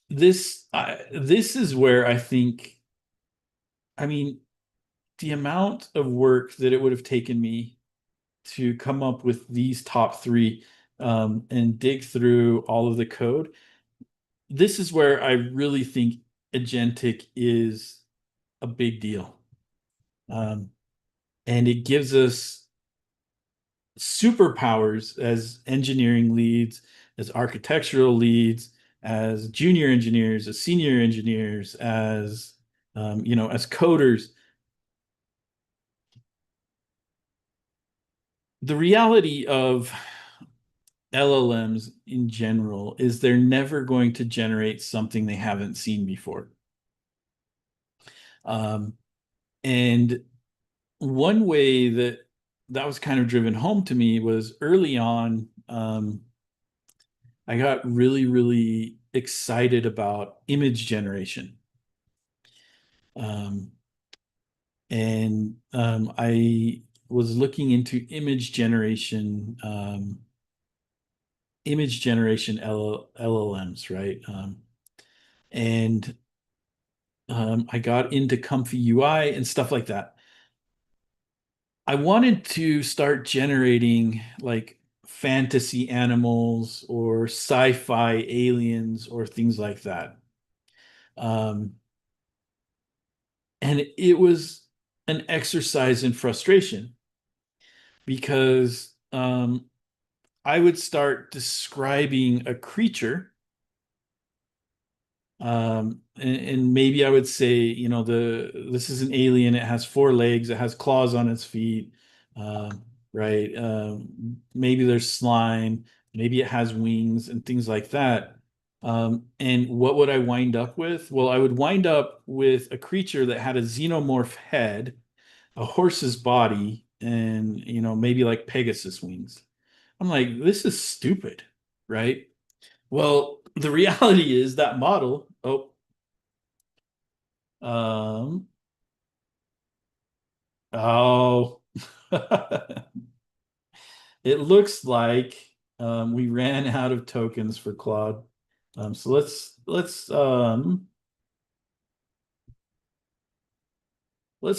this is where I think, I mean, the amount of work that it would have taken me to come up with these top three, and dig through all of the code. This is where I really think agentic is a big deal. Um, and it gives us superpowers as engineering leads, as architectural leads, as junior engineers, as senior engineers, as coders. The reality of LLMs in general is they're never going to generate something they haven't seen before. Um, and one way that was kind of driven home to me was early on. I got really, really excited about image generation. Um, and I was looking into image generation image generation LLMs, right? And I got into Comfy UI and stuff like that. I wanted to start generating like fantasy animals or sci-fi aliens or things like that. Um, and it was an exercise in frustration because I would start describing a creature, and maybe I would say, this is an alien. It has four legs. It has claws on its feet, right? Maybe there's slime. Maybe it has wings and things like that. And what would I wind up with? Well, I would wind up with a creature that had a xenomorph head, a horse's body, and maybe like Pegasus wings. I'm like, this is stupid, right? Well, the reality is that model, um, oh, it looks like we ran out of tokens for Claude. So let's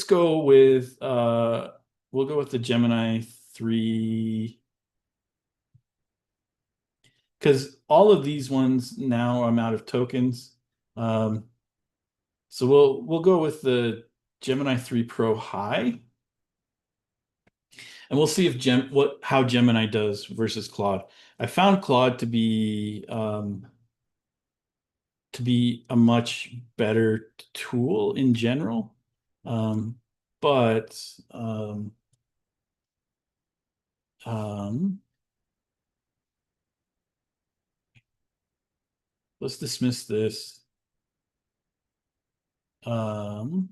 go with we'll go with the Gemini 3 because all of these ones now I'm out of tokens. Um, so we'll go with the Gemini 3 Pro High, and we'll see if how Gemini does versus Claude. I found Claude to be a much better tool in general, um, but um, let's dismiss this. Um,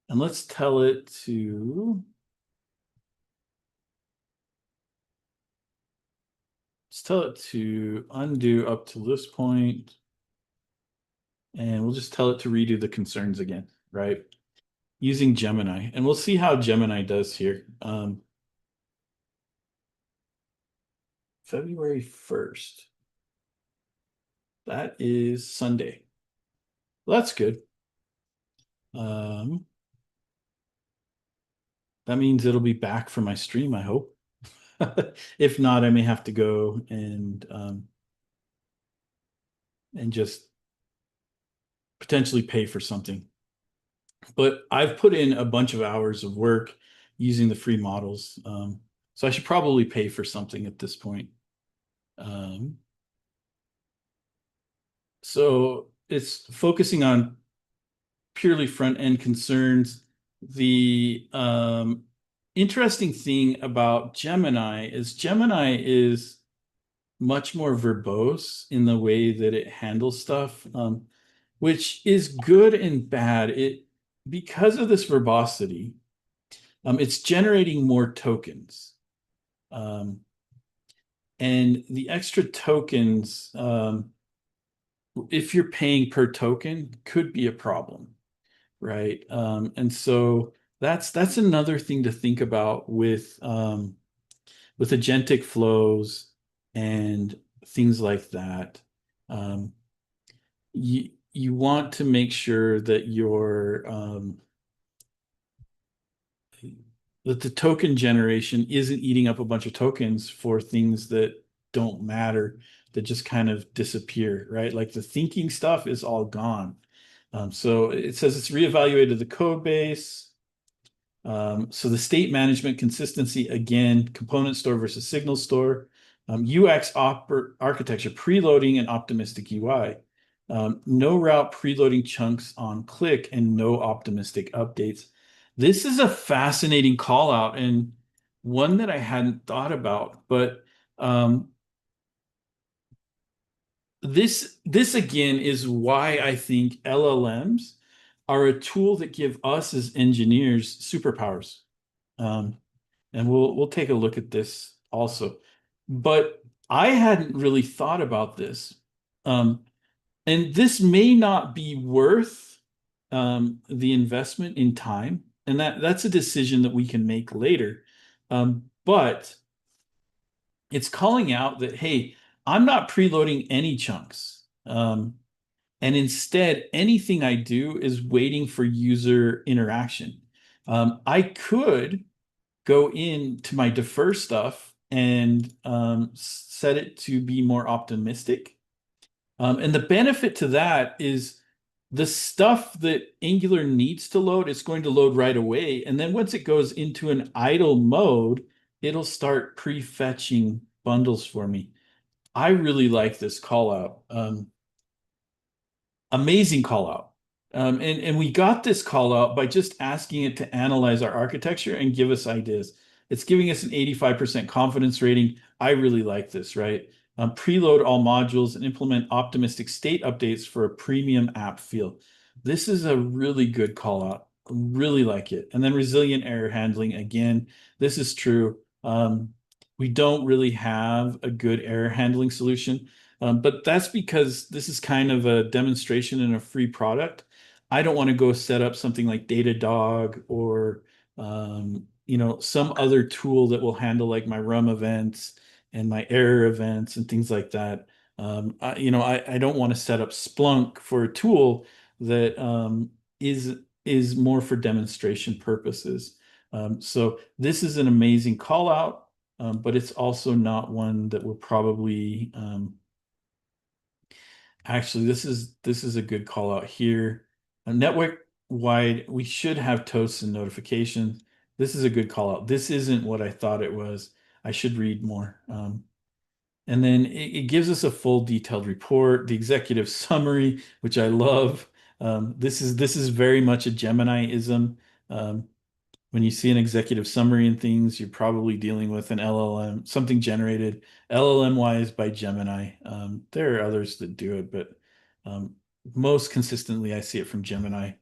and let's tell it to undo up to this point, and we'll just tell it to redo the concerns again, right? Using Gemini, and we'll see how Gemini does here. February 1st. That is Sunday. Well, that's good. Um, that means it'll be back for my stream, I hope. If not, I may have to go and just potentially pay for something. But I've put in a bunch of hours of work using the free models. So I should probably pay for something at this point. Um, so it's focusing on purely front end concerns. The interesting thing about Gemini is much more verbose in the way that it handles stuff, which is good and bad. It because of this verbosity, it's generating more tokens. Um, and the extra tokens, if you're paying per token, could be a problem, right? And so that's another thing to think about with agentic flows and things like that. Um, you want to make sure that that the token generation isn't eating up a bunch of tokens for things that don't matter, that just kind of disappear, right? Like the thinking stuff is all gone. So it says it's reevaluated the code base. So the state management consistency, again, component store versus signal store, UX architecture, preloading and optimistic UI. No route preloading chunks on click and no optimistic updates. This is a fascinating call out and one that I hadn't thought about, but this again is why I think LLMs are a tool that give us as engineers superpowers. Um, and we'll take a look at this also. But I hadn't really thought about this. Um, and this may not be worth the investment in time, and that's a decision that we can make later. But it's calling out that, hey, I'm not preloading any chunks. And instead, anything I do is waiting for user interaction. I could go into my defer stuff and set it to be more optimistic. And the benefit to that is the stuff that Angular needs to load, it's going to load right away. And then once it goes into an idle mode, it'll start prefetching bundles for me. I really like this call out. Amazing call out. And we got this call out by just asking it to analyze our architecture and give us ideas. It's giving us an 85% confidence rating. I really like this, right? Preload all modules and implement optimistic state updates for a premium app feel. This is a really good call out. Really like it. And then resilient error handling. Again, this is true. We don't really have a good error handling solution. But that's because this is kind of a demonstration in a free product. I don't want to go set up something like Datadog or some other tool that will handle like my rum events and my error events and things like that. I don't want to set up Splunk for a tool that is more for demonstration purposes. So this is an amazing call out, but it's also not one that will probably actually, this is a good call out here. A network wide, we should have toasts and notifications. This is a good call out. This isn't what I thought it was. I should read more. And then it gives us a full detailed report, the executive summary, which I love. This is very much a Gemini-ism. Um, when you see an executive summary and things, you're probably dealing with an LLM, something generated LLM-wise by Gemini. There are others that do it, but um, most consistently, I see it from Gemini.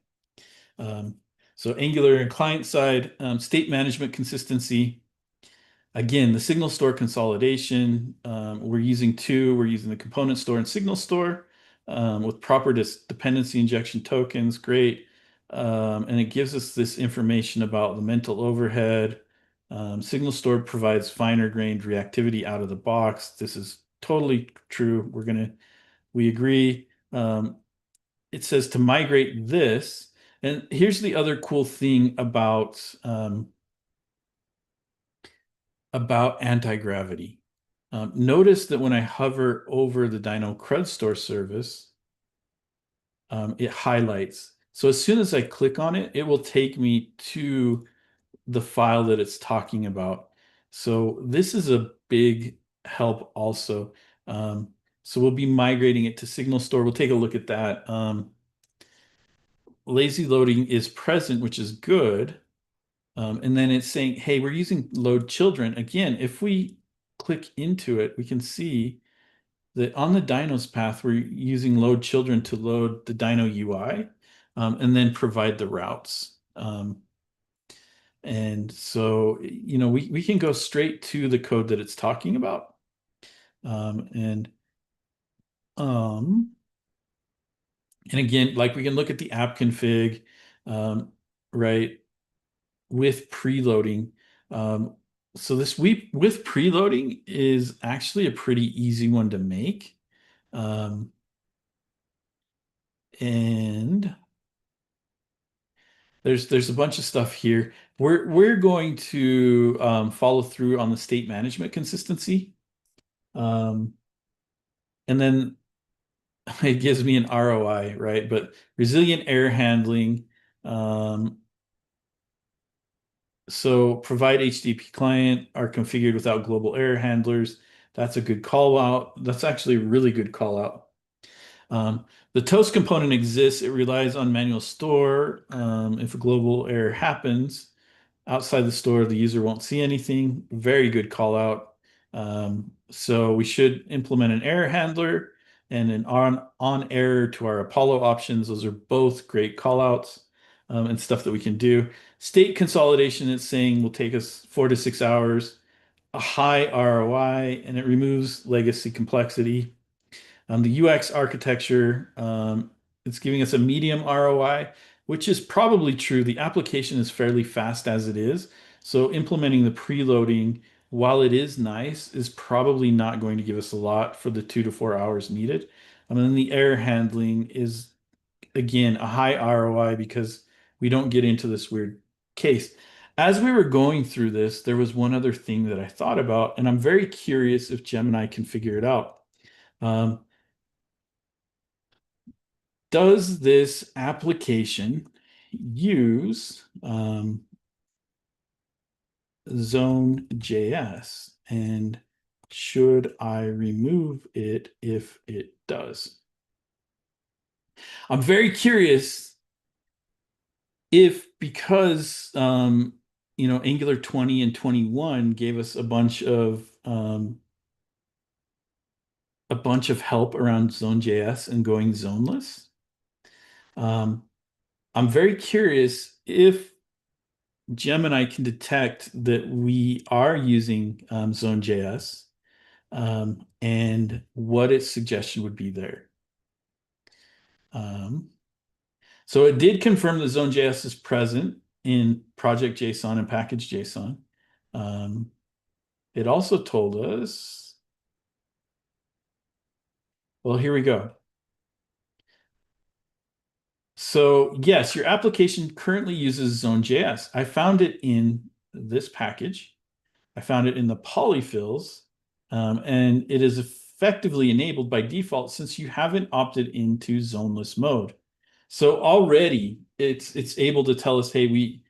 Um, so Angular and client side, state management consistency. Again, the signal store consolidation. We're using two. We're using the component store and signal store with proper dependency injection tokens. Great. And it gives us this information about the mental overhead. Signal store provides finer grained reactivity out of the box. This is totally true. We agree. It says to migrate this. And here's the other cool thing about anti-gravity. Notice that when I hover over the Dyno CRUD store service, it highlights. So as soon as I click on it, it will take me to the file that it's talking about. So this is a big help also. So we'll be migrating it to Signal Store. We'll take a look at that. Lazy loading is present, which is good. And then it's saying, hey, we're using load children. Again, if we click into it, we can see that on the dynos path, we're using load children to load the dyno UI and then provide the routes. And so, we can go straight to the code that it's talking about. And um, and again, like we can look at the app config, right? With preloading. So this week with preloading is actually a pretty easy one to make. And there's a bunch of stuff here. We're going to follow through on the state management consistency. Um, and then it gives me an ROI, right? But resilient error handling. So provide HTTP client are configured without global error handlers. That's a good call out. That's actually a really good call out. The toast component exists. It relies on manual store. If a global error happens outside the store, the user won't see anything. Very good call out. So we should implement an error handler and an on error to our Apollo options. Those are both great call outs and stuff that we can do. State consolidation, it's saying will take us 4 to 6 hours, a high ROI, and it removes legacy complexity. The UX architecture, it's giving us a medium ROI, which is probably true. The application is fairly fast as it is. So implementing the preloading while it is nice, is probably not going to give us a lot for the 2 to 4 hours needed. And then the error handling is, again, a high ROI because we don't get into this weird case. As we were going through this, there was one other thing that I thought about, and I'm very curious if Gemini can figure it out. Um, does this application use Zone.js? And should I remove it if it does? I'm very curious if because Angular 20 and 21 gave us a bunch of help around Zone.js and going zoneless. Um, I'm very curious if Gemini can detect that we are using Zone.js, and what its suggestion would be there. Um, so it did confirm that Zone.js is present in project JSON and package JSON. It also told us, well, here we go. So yes, your application currently uses Zone.js. I found it in this package. I found it in the polyfills, and it is effectively enabled by default since you haven't opted into zoneless mode. So already it's able to tell us, hey,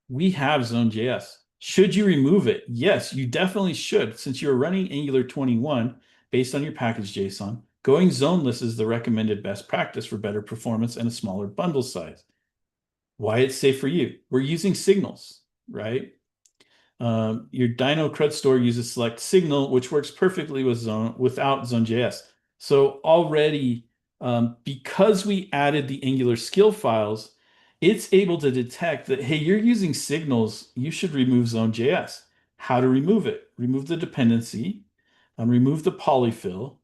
we have Zone.js. Should you remove it? Yes, you definitely should. Since you're running Angular 21 based on your package JSON, going zoneless is the recommended best practice for better performance and a smaller bundle size. Why it's safe for you? We're using signals, right? Your Dino CRUD store uses select signal, which works perfectly without Zone.js. So already, because we added the Angular skill files, it's able to detect that, hey, you're using signals, you should remove Zone.js. How to remove it? Remove the dependency, remove the polyfill,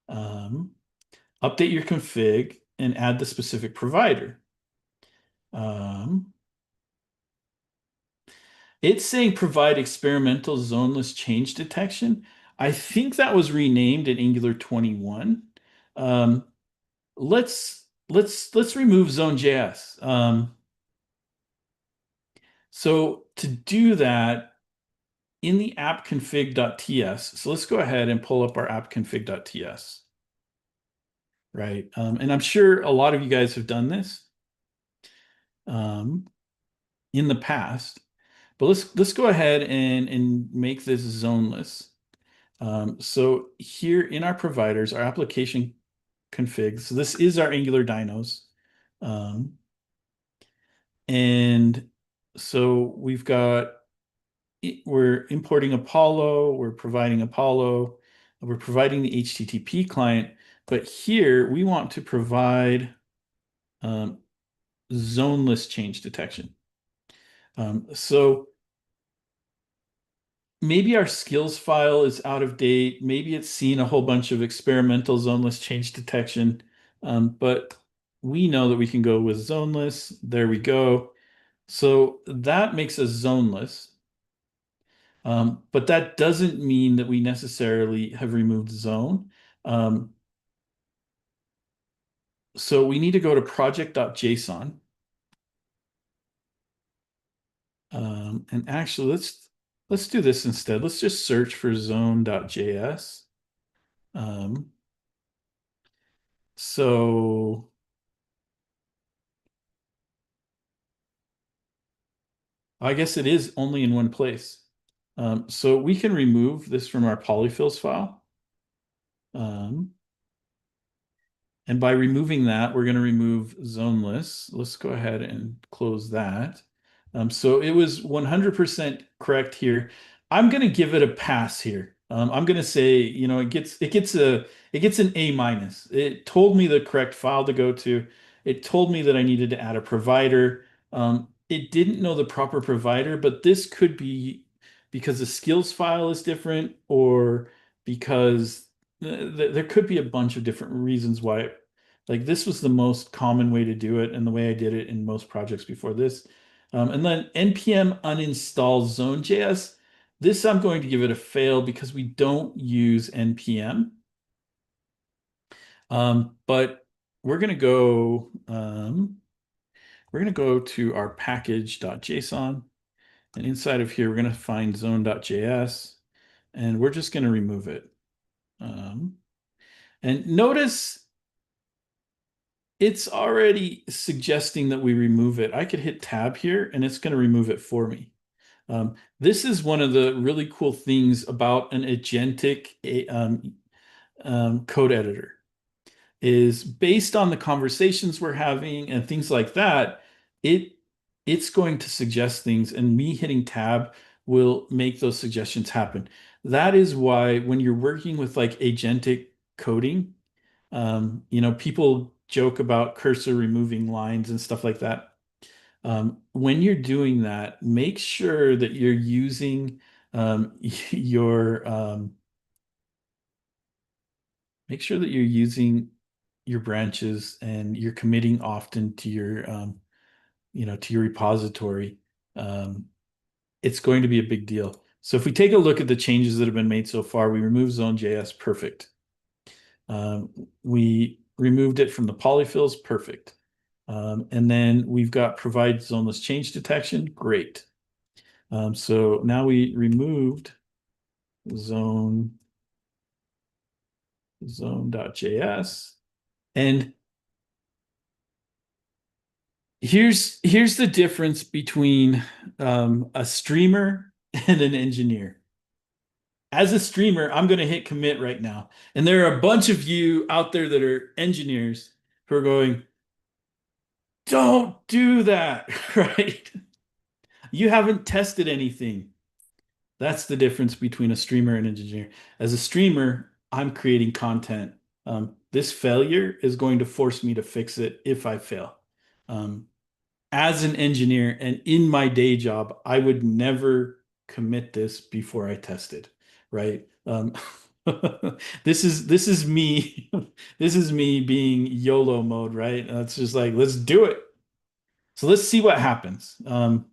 um, update your config, and add the specific provider. Um, It's saying provide experimental zoneless change detection. I think that was renamed in Angular 21. Um, let's remove Zone.js. So to do that, in the appconfig.ts, so let's go ahead and pull up our appconfig.ts, right? And I'm sure a lot of you guys have done this um, in the past, but let's go ahead and make this zoneless. So here in our providers, our application config, so this is our Angular dynos. Um, and so we're importing Apollo, we're providing Apollo, we're providing the HTTP client, but here we want to provide um, zoneless change detection. So maybe our skills file is out of date. Maybe it's seen a whole bunch of experimental zoneless change detection, but we know that we can go with zoneless. There we go. So that makes us zoneless, but that doesn't mean that we necessarily have removed zone. Um, so we need to go to project.json. And actually, let's do this instead. Let's just search for zone.js. Um, so I guess it is only in one place. So we can remove this from our polyfills file. Um, and by removing that, we're going to remove zoneless. Let's go ahead and close that. So it was 100% correct here. I'm going to give it a pass here. I'm going to say, it gets an A minus. It told me the correct file to go to. It told me that I needed to add a provider. It didn't know the proper provider, but this could be because the skills file is different, or because there could be a bunch of different reasons why. Like, this was the most common way to do it, and the way I did it in most projects before this. And then npm uninstall zone.js. This I'm going to give it a fail because we don't use npm. But we're going to go to our package.json, and inside of here we're going to find zone.js, and we're just going to remove it. And notice it's already suggesting that we remove it. I could hit tab here and it's going to remove it for me. This is one of the really cool things about an agentic code editor, is based on the conversations we're having and things like that, it's going to suggest things, and me hitting tab will make those suggestions happen. That is why when you're working with like agentic coding, people joke about cursor removing lines and stuff like that. When you're doing that, make sure that you're using your make sure that you're using your branches and you're committing often to your repository. Um, it's going to be a big deal. So if we take a look at the changes that have been made so far, we removed Zone.js, perfect. We removed it from the polyfills, perfect. And then we've got provide zoneless change detection, great. So now we removed zone.js. And here's the difference between a streamer and an engineer. As a streamer, I'm going to hit commit right now. And there are a bunch of you out there that are engineers who are going, don't do that, right? You haven't tested anything. That's the difference between a streamer and an engineer. As a streamer, I'm creating content. This failure is going to force me to fix it if I fail. Um, as an engineer and in my day job, I would never commit this before I tested, right? This is me. This is me being YOLO mode, right? It's just like, let's do it. So let's see what happens. The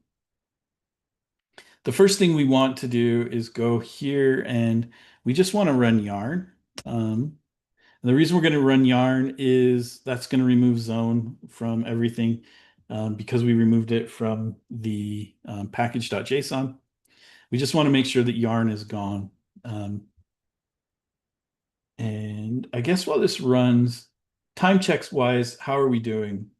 first thing we want to do is go here and we just want to run yarn. And the reason we're going to run yarn is that's going to remove zone from everything, because we removed it from the package.json. We just want to make sure that yarn is gone. And I guess while this runs, time checks wise, how are we doing?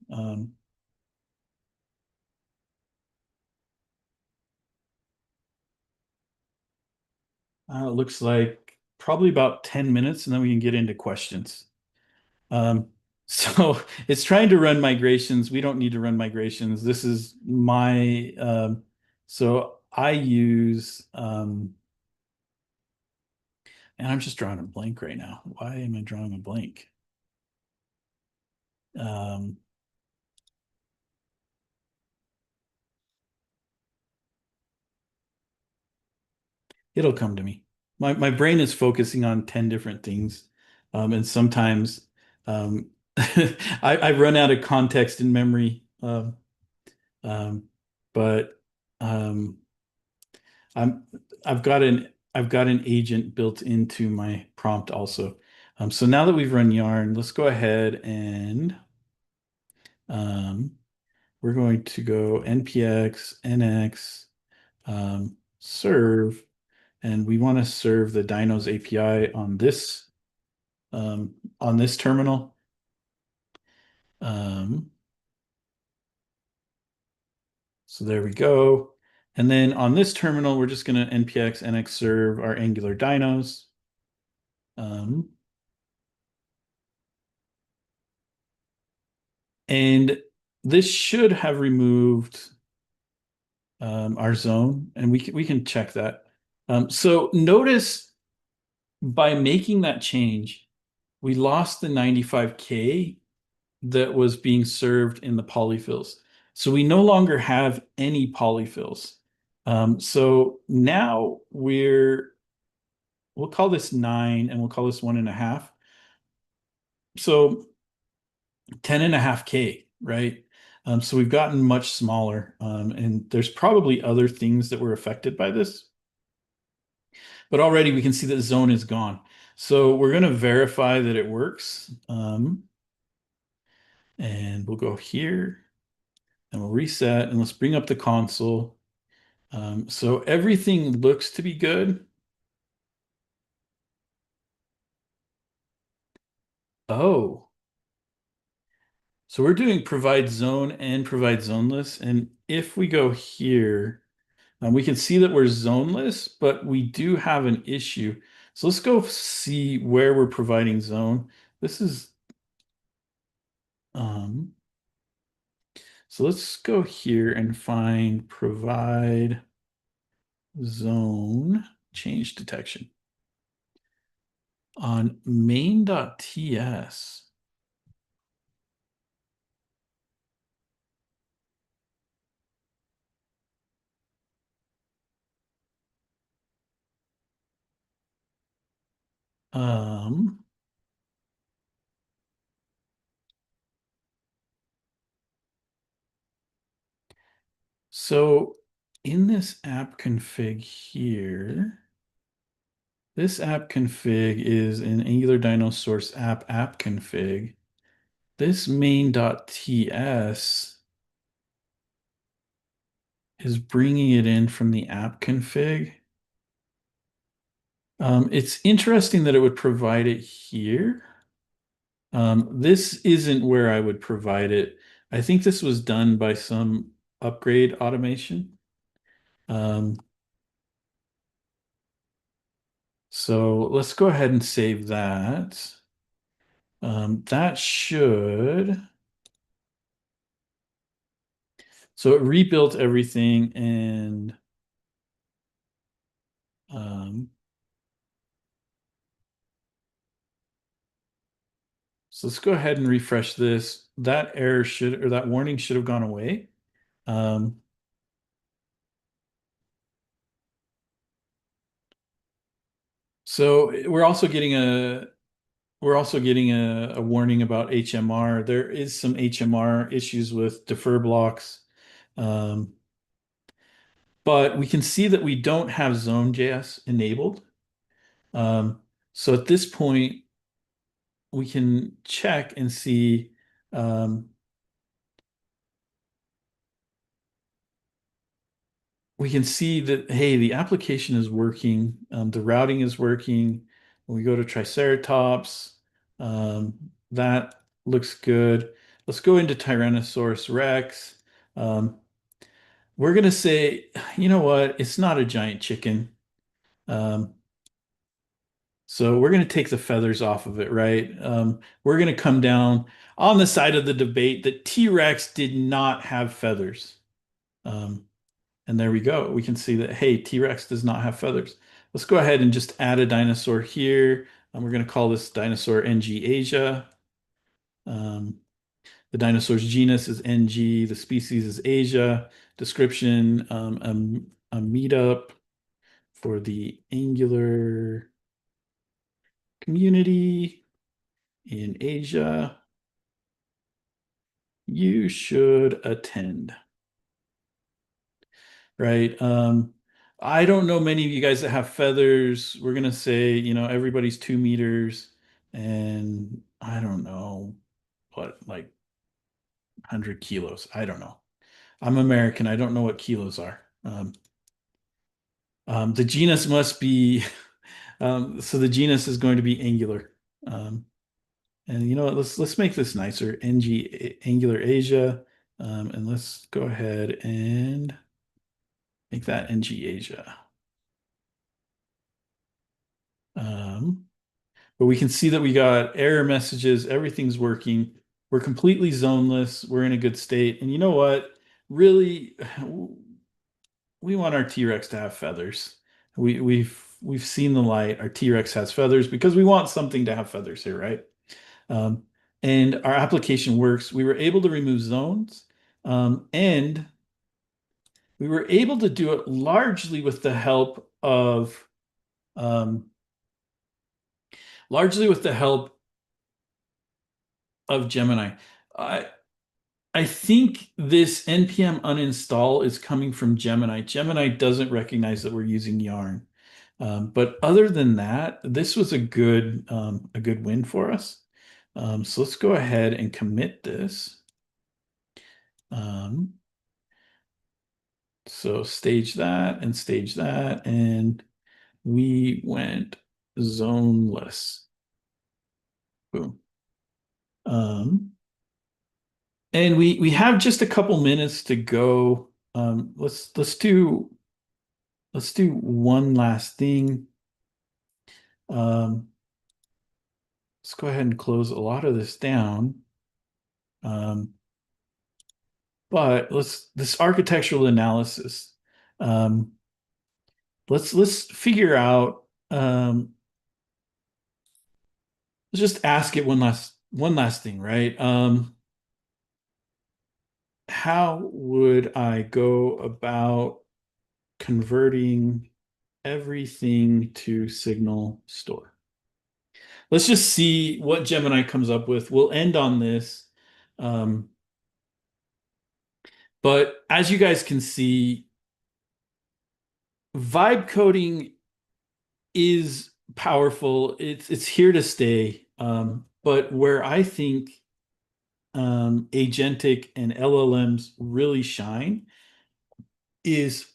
It looks like probably about 10 minutes, and then we can get into questions. Um, so it's trying to run migrations. We don't need to run migrations. This is my, so I use, and I'm just drawing a blank right now. Why am I drawing a blank? Um, it'll come to me. My brain is focusing on 10 different things. And sometimes I run out of context in memory. Um, but um, I'm I've got an agent built into my prompt also. So now that we've run yarn, let's go ahead and um, we're going to go npx nx serve, and we want to serve the Dynos API on this terminal. Um, so there we go. And then on this terminal, we're just going to npx nx serve our Angular dynos. Um, and this should have removed our zone, and we can check that. So notice by making that change, we lost the 95K that was being served in the polyfills. So we no longer have any polyfills. So now we'll call this 9 and we'll call this 1.5. So 10.5K, right? So we've gotten much smaller, and there's probably other things that were affected by this. But already we can see that zone is gone. So we're going to verify that it works. And we'll go here and we'll reset and let's bring up the console. So everything looks to be good. Oh, so we're doing provide zone and provide zoneless. And if we go here, we can see that we're zoneless, but we do have an issue. So let's go see where we're providing zone. This is, um, so let's go here and find provide zone change detection on main.ts. Um, so in this app config here, this app config is an Angular Dino source app config. This main.ts is bringing it in from the app config. It's interesting that it would provide it here. This isn't where I would provide it. I think this was done by some upgrade automation. Um, so let's go ahead and save that. That should, so it rebuilt everything and um, so let's go ahead and refresh this. That error should, or that warning should have gone away. Um, so we're also getting a warning about HMR. There is some HMR issues with defer blocks. Um, but we can see that we don't have Zone.js enabled. Um, so at this point, we can check and see um, we can see that, hey, the application is working, the routing is working. When we go to Triceratops, um, that looks good. Let's go into Tyrannosaurus Rex. Um, we're going to say, you know what? It's not a giant chicken. Um, so we're going to take the feathers off of it, right? We're going to come down on the side of the debate that T-Rex did not have feathers. Um, And there we go. We can see that, hey, T-Rex does not have feathers. Let's go ahead and just add a dinosaur here. And we're going to call this dinosaur NG Asia. Um, the dinosaur's genus is NG. The species is Asia. Description, a meetup for the Angular community in Asia. You should attend. Right? I don't know many of you guys that have feathers. We're gonna say, everybody's 2 meters, and I don't know what, like 100 kilos. I don't know. I'm American. I don't know what kilos are. The genus must be, so the genus is going to be angular. And you know what? Let's make this nicer. NG Angular Asia, and let's go ahead and make that NG Asia. Um, but we can see that we got error messages. Everything's working. We're completely zoneless. We're in a good state. And you know what? Really, we want our T-Rex to have feathers. We've seen the light. Our T-Rex has feathers because we want something to have feathers here, right? Um, and our application works. We were able to remove zones, and we were able to do it um, largely with the help of Gemini. I I think this npm uninstall is coming from Gemini. Gemini doesn't recognize that we're using Yarn. But other than that, this was a good win for us. So let's go ahead and commit this. Um, so stage that, and we went zoneless. Boom. Um, and we have just a couple minutes to go. Let's do one last thing. Um, let's go ahead and close a lot of this down. Um, but let's this architectural analysis. Um, let's figure out. Let's just ask it one last thing, right? How would I go about converting everything to signal store? Let's just see what Gemini comes up with. We'll end on this. Um, but as you guys can see, vibe coding is powerful. It's here to stay. But where I think agentic and LLMs really shine is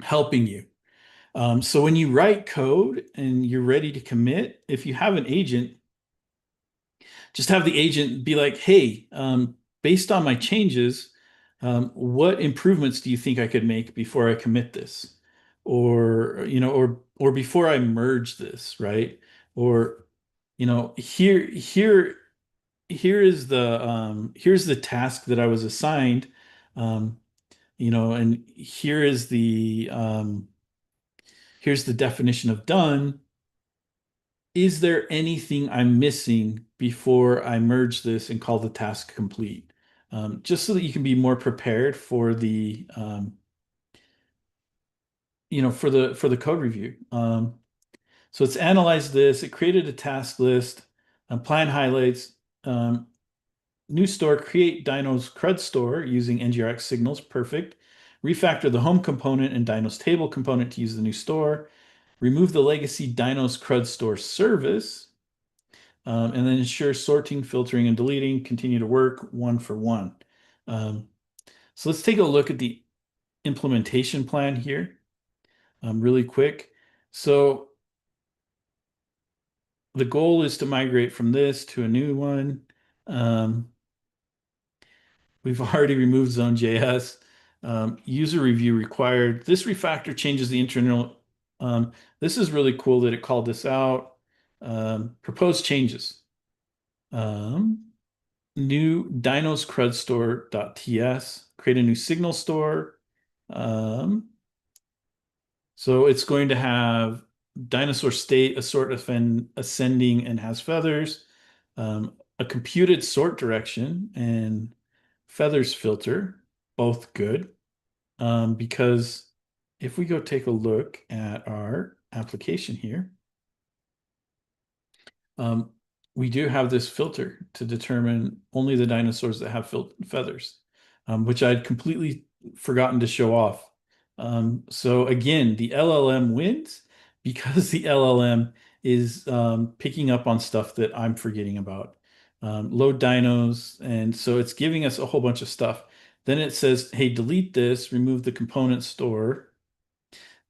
helping you. So when you write code and you're ready to commit, if you have an agent, just have the agent be like, hey, based on my changes, what improvements do you think I could make before I commit this? Or, or before I merge this, right? Or, here's the task that I was assigned, um, and here's the definition of done. Is there anything I'm missing before I merge this and call the task complete? Just so that you can be more prepared for for the code review. So it's analyzed this. It created a task list, plan highlights, um, new store, create Dino's CRUD store using NGRX signals. Perfect. Refactor the home component and Dino's table component to use the new store. Remove the legacy Dino's CRUD store service. And then ensure sorting, filtering, and deleting continue to work one for one. Um, so let's take a look at the implementation plan here really quick. So the goal is to migrate from this to a new one. Um, we've already removed Zone.js. User review required. This refactor changes the internal. This is really cool that it called this out. Proposed changes. Um, New dinos crud store.ts, create a new signal store. Um, so it's going to have dinosaur state, a sort ascending and has feathers, a computed sort direction, and feathers filter, both good. Because if we go take a look at our application here, Um, we do have this filter to determine only the dinosaurs that have feathers, which I'd completely forgotten to show off. So again, the LLM wins because the LLM is picking up on stuff that I'm forgetting about. Load dinos, and so it's giving us a whole bunch of stuff. Then it says, hey, delete this, remove the component store,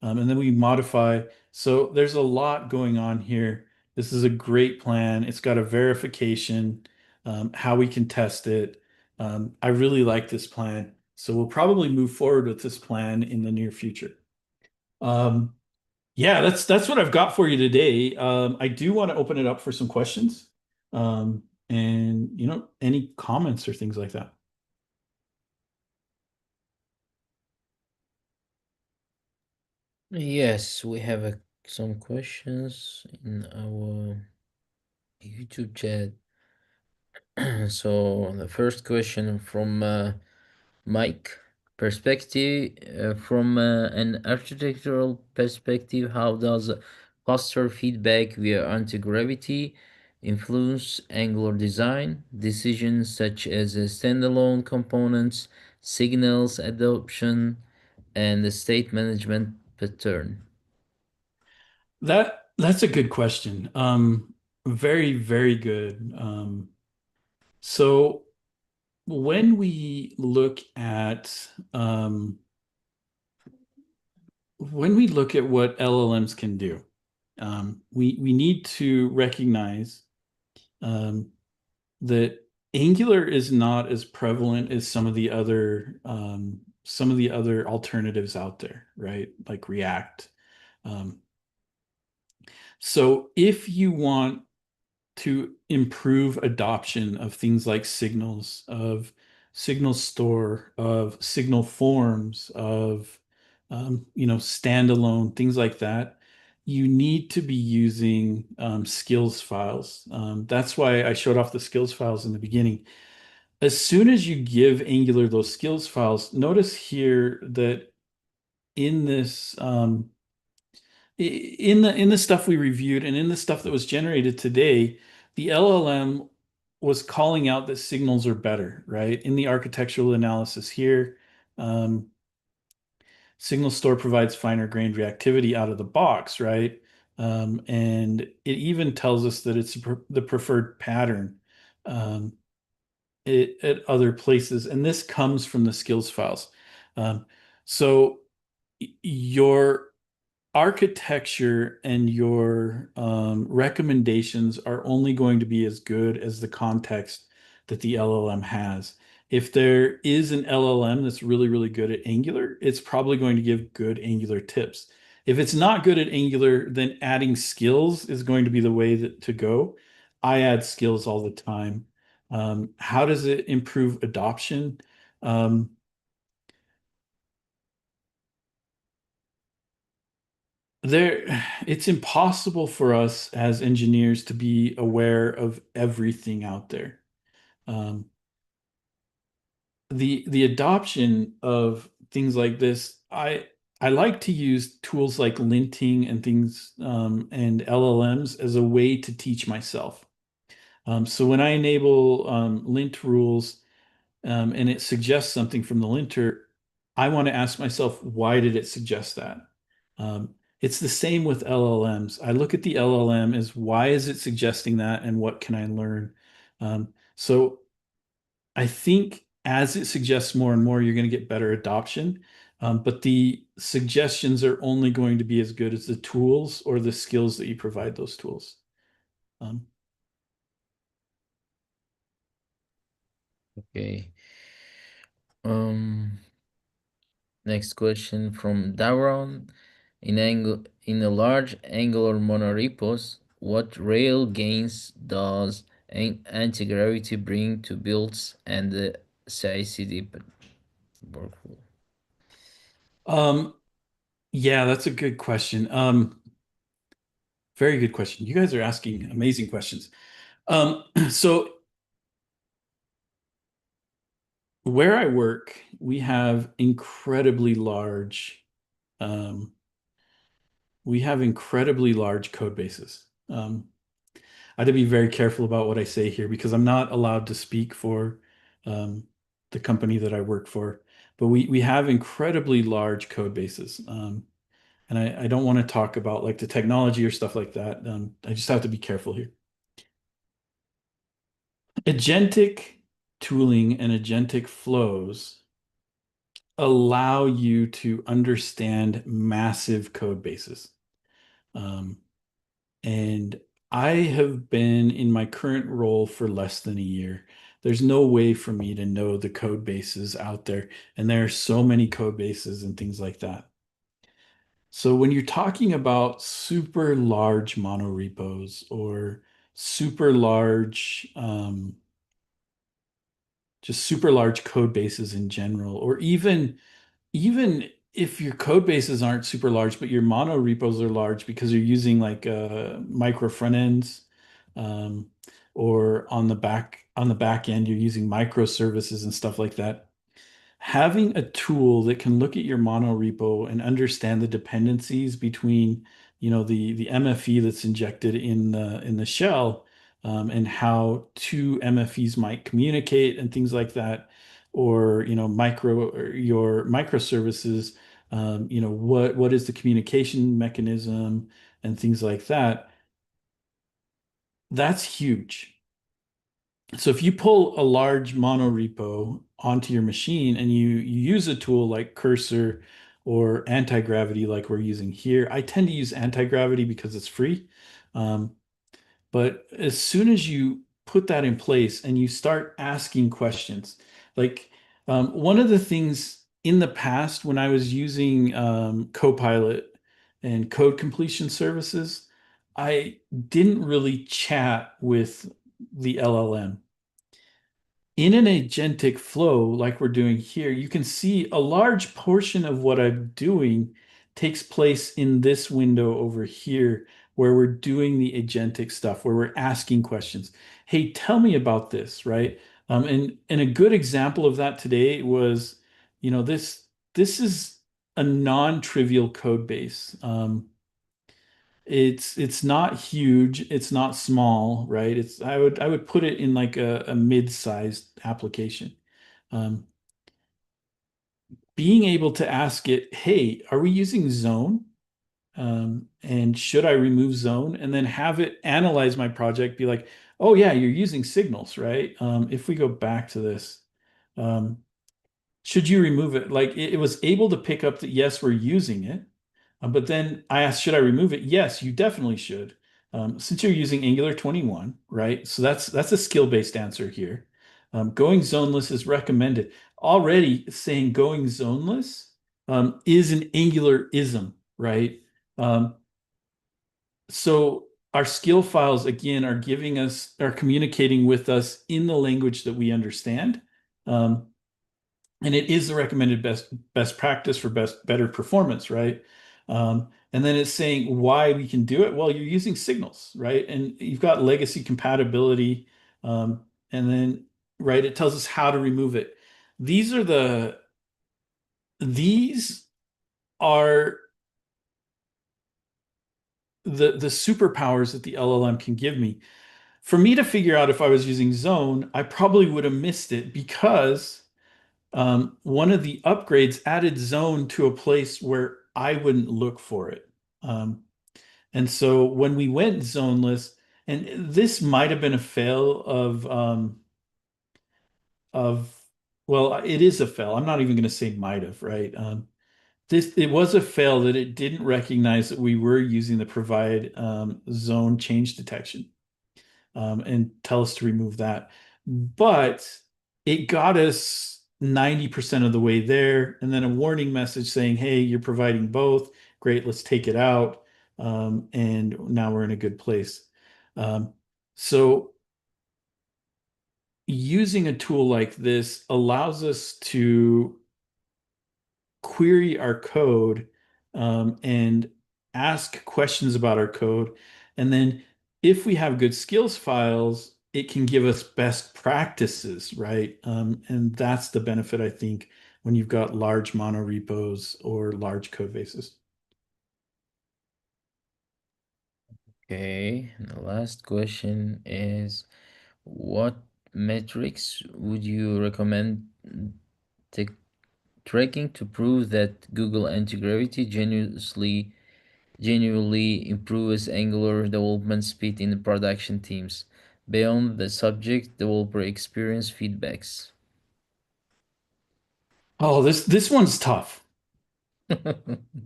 and then we modify. So there's a lot going on here. This is a great plan. It's got a verification, how we can test it. I really like this plan. So we'll probably move forward with this plan in the near future. Um, yeah, that's what I've got for you today. I do want to open it up for some questions. And any comments or things like that. Yes, we have some questions in our YouTube chat. So the first question from Mike, perspective from an architectural perspective, how does cluster feedback via anti-gravity influence Angular design decisions such as standalone components, signals adoption, and the state management pattern? That's a good question. Very, very good. So when we look at what LLMs can do, we need to recognize um, that Angular is not as prevalent as some of the other alternatives out there, right? Like React. Um, so if you want to improve adoption of things like signals, of signal store, of signal forms, of standalone things like that, you need to be using skills files. That's why I showed off the skills files in the beginning. As soon as you give Angular those skills files, notice here that in this in the stuff we reviewed and in the stuff that was generated today, the LLM was calling out that signals are better, right? In the architectural analysis here, um, Signal Store provides finer grained reactivity out of the box, right? And it even tells us that it's the preferred pattern um, at other places, and this comes from the skills files. Um, so your architecture and your recommendations are only going to be as good as the context that the LLM has. If there is an LLM that's really, really good at Angular, it's probably going to give good Angular tips. If it's not good at Angular, then adding skills is going to be the way to go. I add skills all the time. How does it improve adoption? Um, it's impossible for us as engineers to be aware of everything out there. Um, the adoption of things like this, I like to use tools like linting and things and LLMs as a way to teach myself. So when I enable lint rules and it suggests something from the linter, I want to ask myself, why did it suggest that? It's the same with LLMs. I look at the LLM as why is it suggesting that and what can I learn? So I think as it suggests more and more, you're going to get better adoption. But the suggestions are only going to be as good as the tools or the skills that you provide those tools. Um, Okay. Um, Next question from Daron. In a large Angular monorepos, what rail gains does anti-gravity bring to builds and the CI/CD workflow? um, yeah, that's a good question. Very good question. You guys are asking amazing questions. So where I work, um, we have incredibly large code bases. I have to be very careful about what I say here because I'm not allowed to speak for um, the company that I work for, but we have incredibly large code bases. And I don't want to talk about like the technology or stuff like that. I just have to be careful here. Agentic tooling and agentic flows allow you to understand massive code bases. Um, and I have been in my current role for less than a year. There's no way for me to know the code bases out there. And there are so many code bases and things like that. So when you're talking about super large monorepos or super large, just super large code bases in general, or even if your code bases aren't super large, but your mono repos are large because you're using like micro front ends, um, or on the back end, you're using microservices and stuff like that. Having a tool that can look at your mono repo and understand the dependencies between, the MFE that's injected in the shell, and how two MFEs might communicate and things like that, or or your microservices. What is the communication mechanism? and things like that, that's huge. So if you pull a large monorepo onto your machine and you use a tool like Cursor or Antigravity like we're using here, I tend to use Antigravity because it's free. Um, but as soon as you put that in place and you start asking questions, like one of the things in the past when I was using Copilot and code completion services, I didn't really chat with the LLM. In an agentic flow, like we're doing here, you can see a large portion of what I'm doing takes place in this window over here, where we're doing the agentic stuff, where we're asking questions. Hey, tell me about this, right? And a good example of that today was, this is a non-trivial code base. It's not huge, it's not small, right? I would put it in like a mid-sized application. Um, Being able to ask it, hey, are we using zone? And should I remove zone? And then have it analyze my project, be like, oh yeah, you're using signals, right? If we go back to this, um, should you remove it? Like it was able to pick up that yes, we're using it. But then I asked, should I remove it? Yes, you definitely should. Since you're using Angular 21, right? So that's a skill-based answer here. Going zoneless is recommended. Already saying going zoneless is an Angular-ism, right? Um, so our skill files again are communicating with us in the language that we understand. Um, and it is the recommended best practice for better performance, right? And then it's saying why we can do it. Well, you're using signals, right? And you've got legacy compatibility, and then right, it tells us how to remove it. These are these are the superpowers that the LLM can give me. For me to figure out if I was using zone, I probably would have missed it because one of the upgrades added zone to a place where I wouldn't look for it. Um, and so when we went zoneless, and this might have been a fail of well, it is a fail. I'm not even going to say might have, right? It was a fail that it didn't recognize that we were using the provide zone change detection and tell us to remove that. But it got us 90% of the way there, and then a warning message saying, hey, you're providing both. Great, let's take it out. And now we're in a good place. So using a tool like this allows us to query our code and ask questions about our code. And then if we have good skills files, it can give us best practices, right? And that's the benefit, I think, when you've got large monorepos or large code bases. Okay, the last question is what metrics would you recommend t- tracking to prove that Google Antigravity genuinely improves Angular development speed in the production teams beyond the subject developer experience feedbacks? Oh, this one's tough.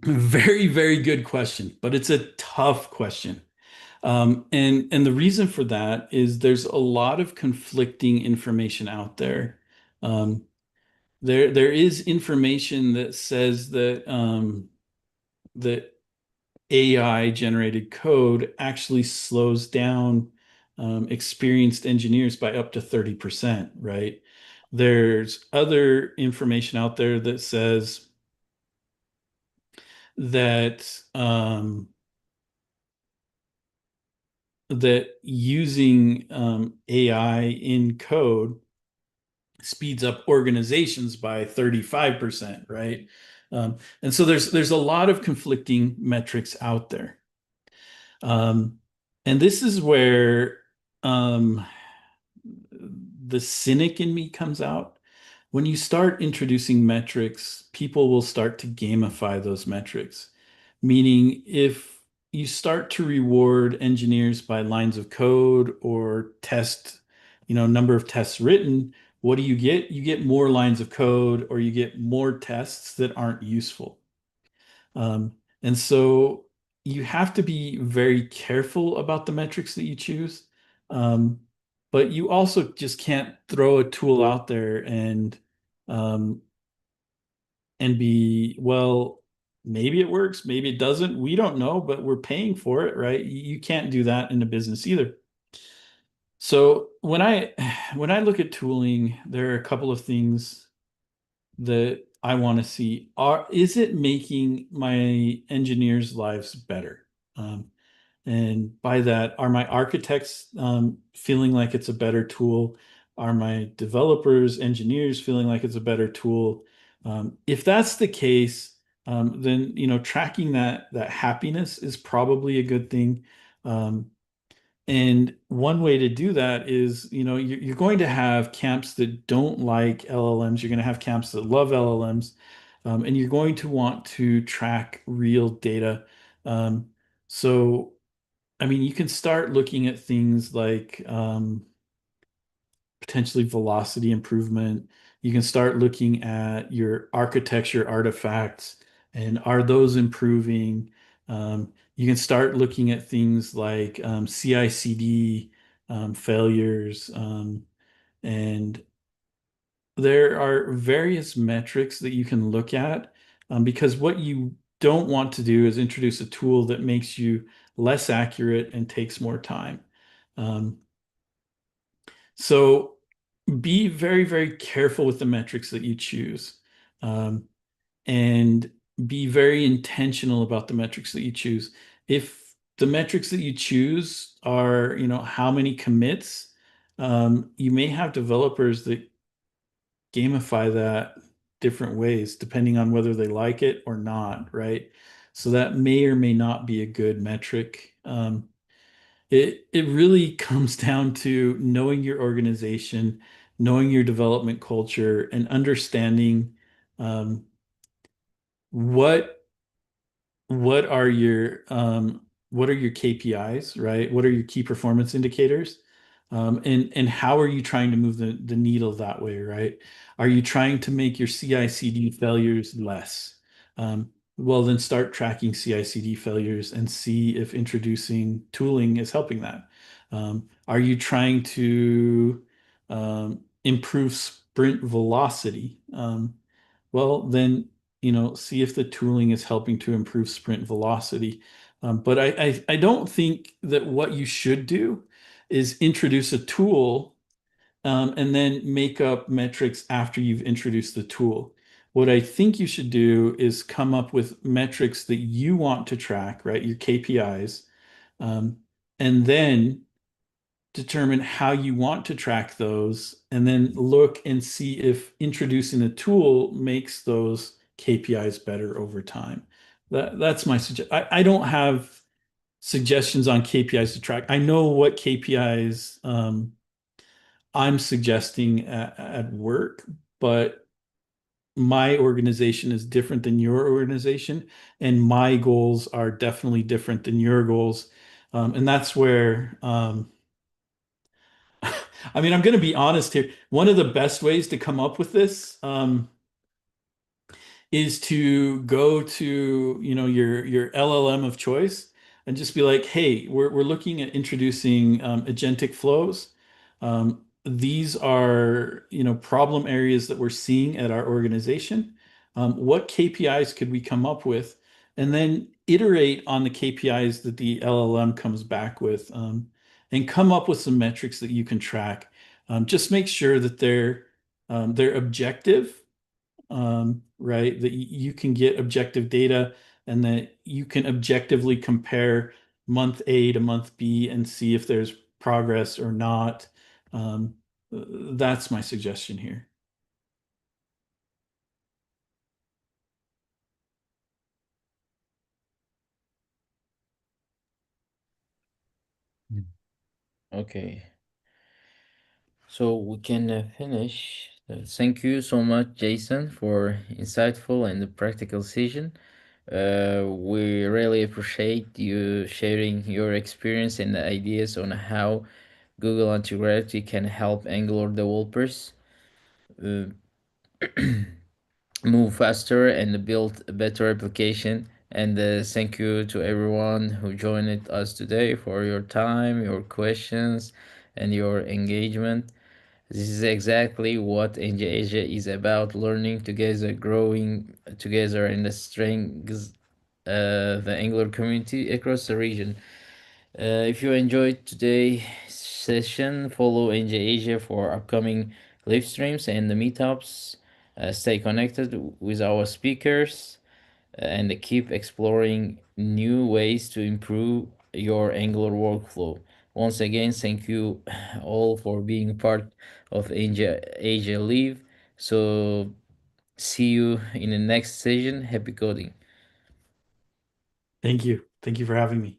Very, very good question, but it's a tough question. And the reason for that is there's a lot of conflicting information out there. Um, there is information that says that AI generated code actually slows down experienced engineers by up to 30%, right? There's other information out there that says that that using AI in code speeds up organizations by 35%, right? And so there's a lot of conflicting metrics out there. Um, and this is where um, the cynic in me comes out. When you start introducing metrics, people will start to gamify those metrics. Meaning, you start to reward engineers by lines of code or test, number of tests written. What do you get? You get more lines of code or you get more tests that aren't useful. And so you have to be very careful about the metrics that you choose. Um, but you also just can't throw a tool out there um, and be, well, maybe it works, maybe it doesn't. We don't know, but we're paying for it, right? You can't do that in a business either. So when I look at tooling, there are a couple of things that I want to see. Is it making my engineers' lives better? Um, and by that, are my architects feeling like it's a better tool? Are my developers, engineers feeling like it's a better tool? If that's the case, then tracking that happiness is probably a good thing. Um, and one way to do that is, you're going to have camps that don't like LLMs. You're going to have camps that love LLMs, and you're going to want to track real data. Um, so I mean, you can start looking at things like potentially velocity improvement. You can start looking at your architecture artifacts and are those improving? You can start looking at things like CI/CD failures, and there are various metrics that you can look at because what you don't want to do is introduce a tool that makes you less accurate and takes more time. Um, so be very, very careful with the metrics that you choose, um, and be very intentional about the metrics that you choose. If the metrics that you choose are, how many commits, you may have developers that gamify that different ways depending on whether they like it or not, right? So that may or may not be a good metric. It really comes down to knowing your organization, knowing your development culture, and understanding um, what what are your what are your KPIs, right? What are your key performance indicators? And how are you trying to move the needle that way, right? Are you trying to make your CI/CD failures less? Well, then start tracking CI/CD failures and see if introducing tooling is helping that. Are you trying to improve sprint velocity? Well, then see if the tooling is helping to improve sprint velocity. But I don't think that what you should do is introduce a tool and then make up metrics after you've introduced the tool. What I think you should do is come up with metrics that you want to track, right? Your KPIs, um, and then determine how you want to track those, and then look and see if introducing a tool makes those KPIs better over time. That's my suggestion. I don't have suggestions on KPIs to track. I know what KPIs I'm suggesting at work, but my organization is different than your organization, and my goals are definitely different than your goals. And that's where I mean, I'm going to be honest here. One of the best ways to come up with this is to go to, your LLM of choice and just be like, hey, we're looking at introducing agentic flows. These are, problem areas that we're seeing at our organization. What KPIs could we come up with? And then iterate on the KPIs that the LLM comes back with, and come up with some metrics that you can track. Just make sure that they're objective, right? That you can get objective data and that you can objectively compare month A to month B and see if there's progress or not. Um, that's my suggestion here. Mm. Okay, so we can finish. Thank you so much, Jason, for insightful and practical session. We really appreciate you sharing your experience and ideas on how Google Antigravity can help Angular developers uh, move faster and build a better application. And thank you to everyone who joined us today for your time, your questions, and your engagement. This is exactly what India Asia is about, learning together, growing together, and the strengths the Angular community across the region. If you enjoyed today's session, follow NJ Asia for upcoming live streams and the meetups. Stay connected with our speakers and keep exploring new ways to improve your Angular workflow. Once again, thank you all for being part of Asia Live. So, see you in the next session. Happy coding. Thank you. Thank you for having me.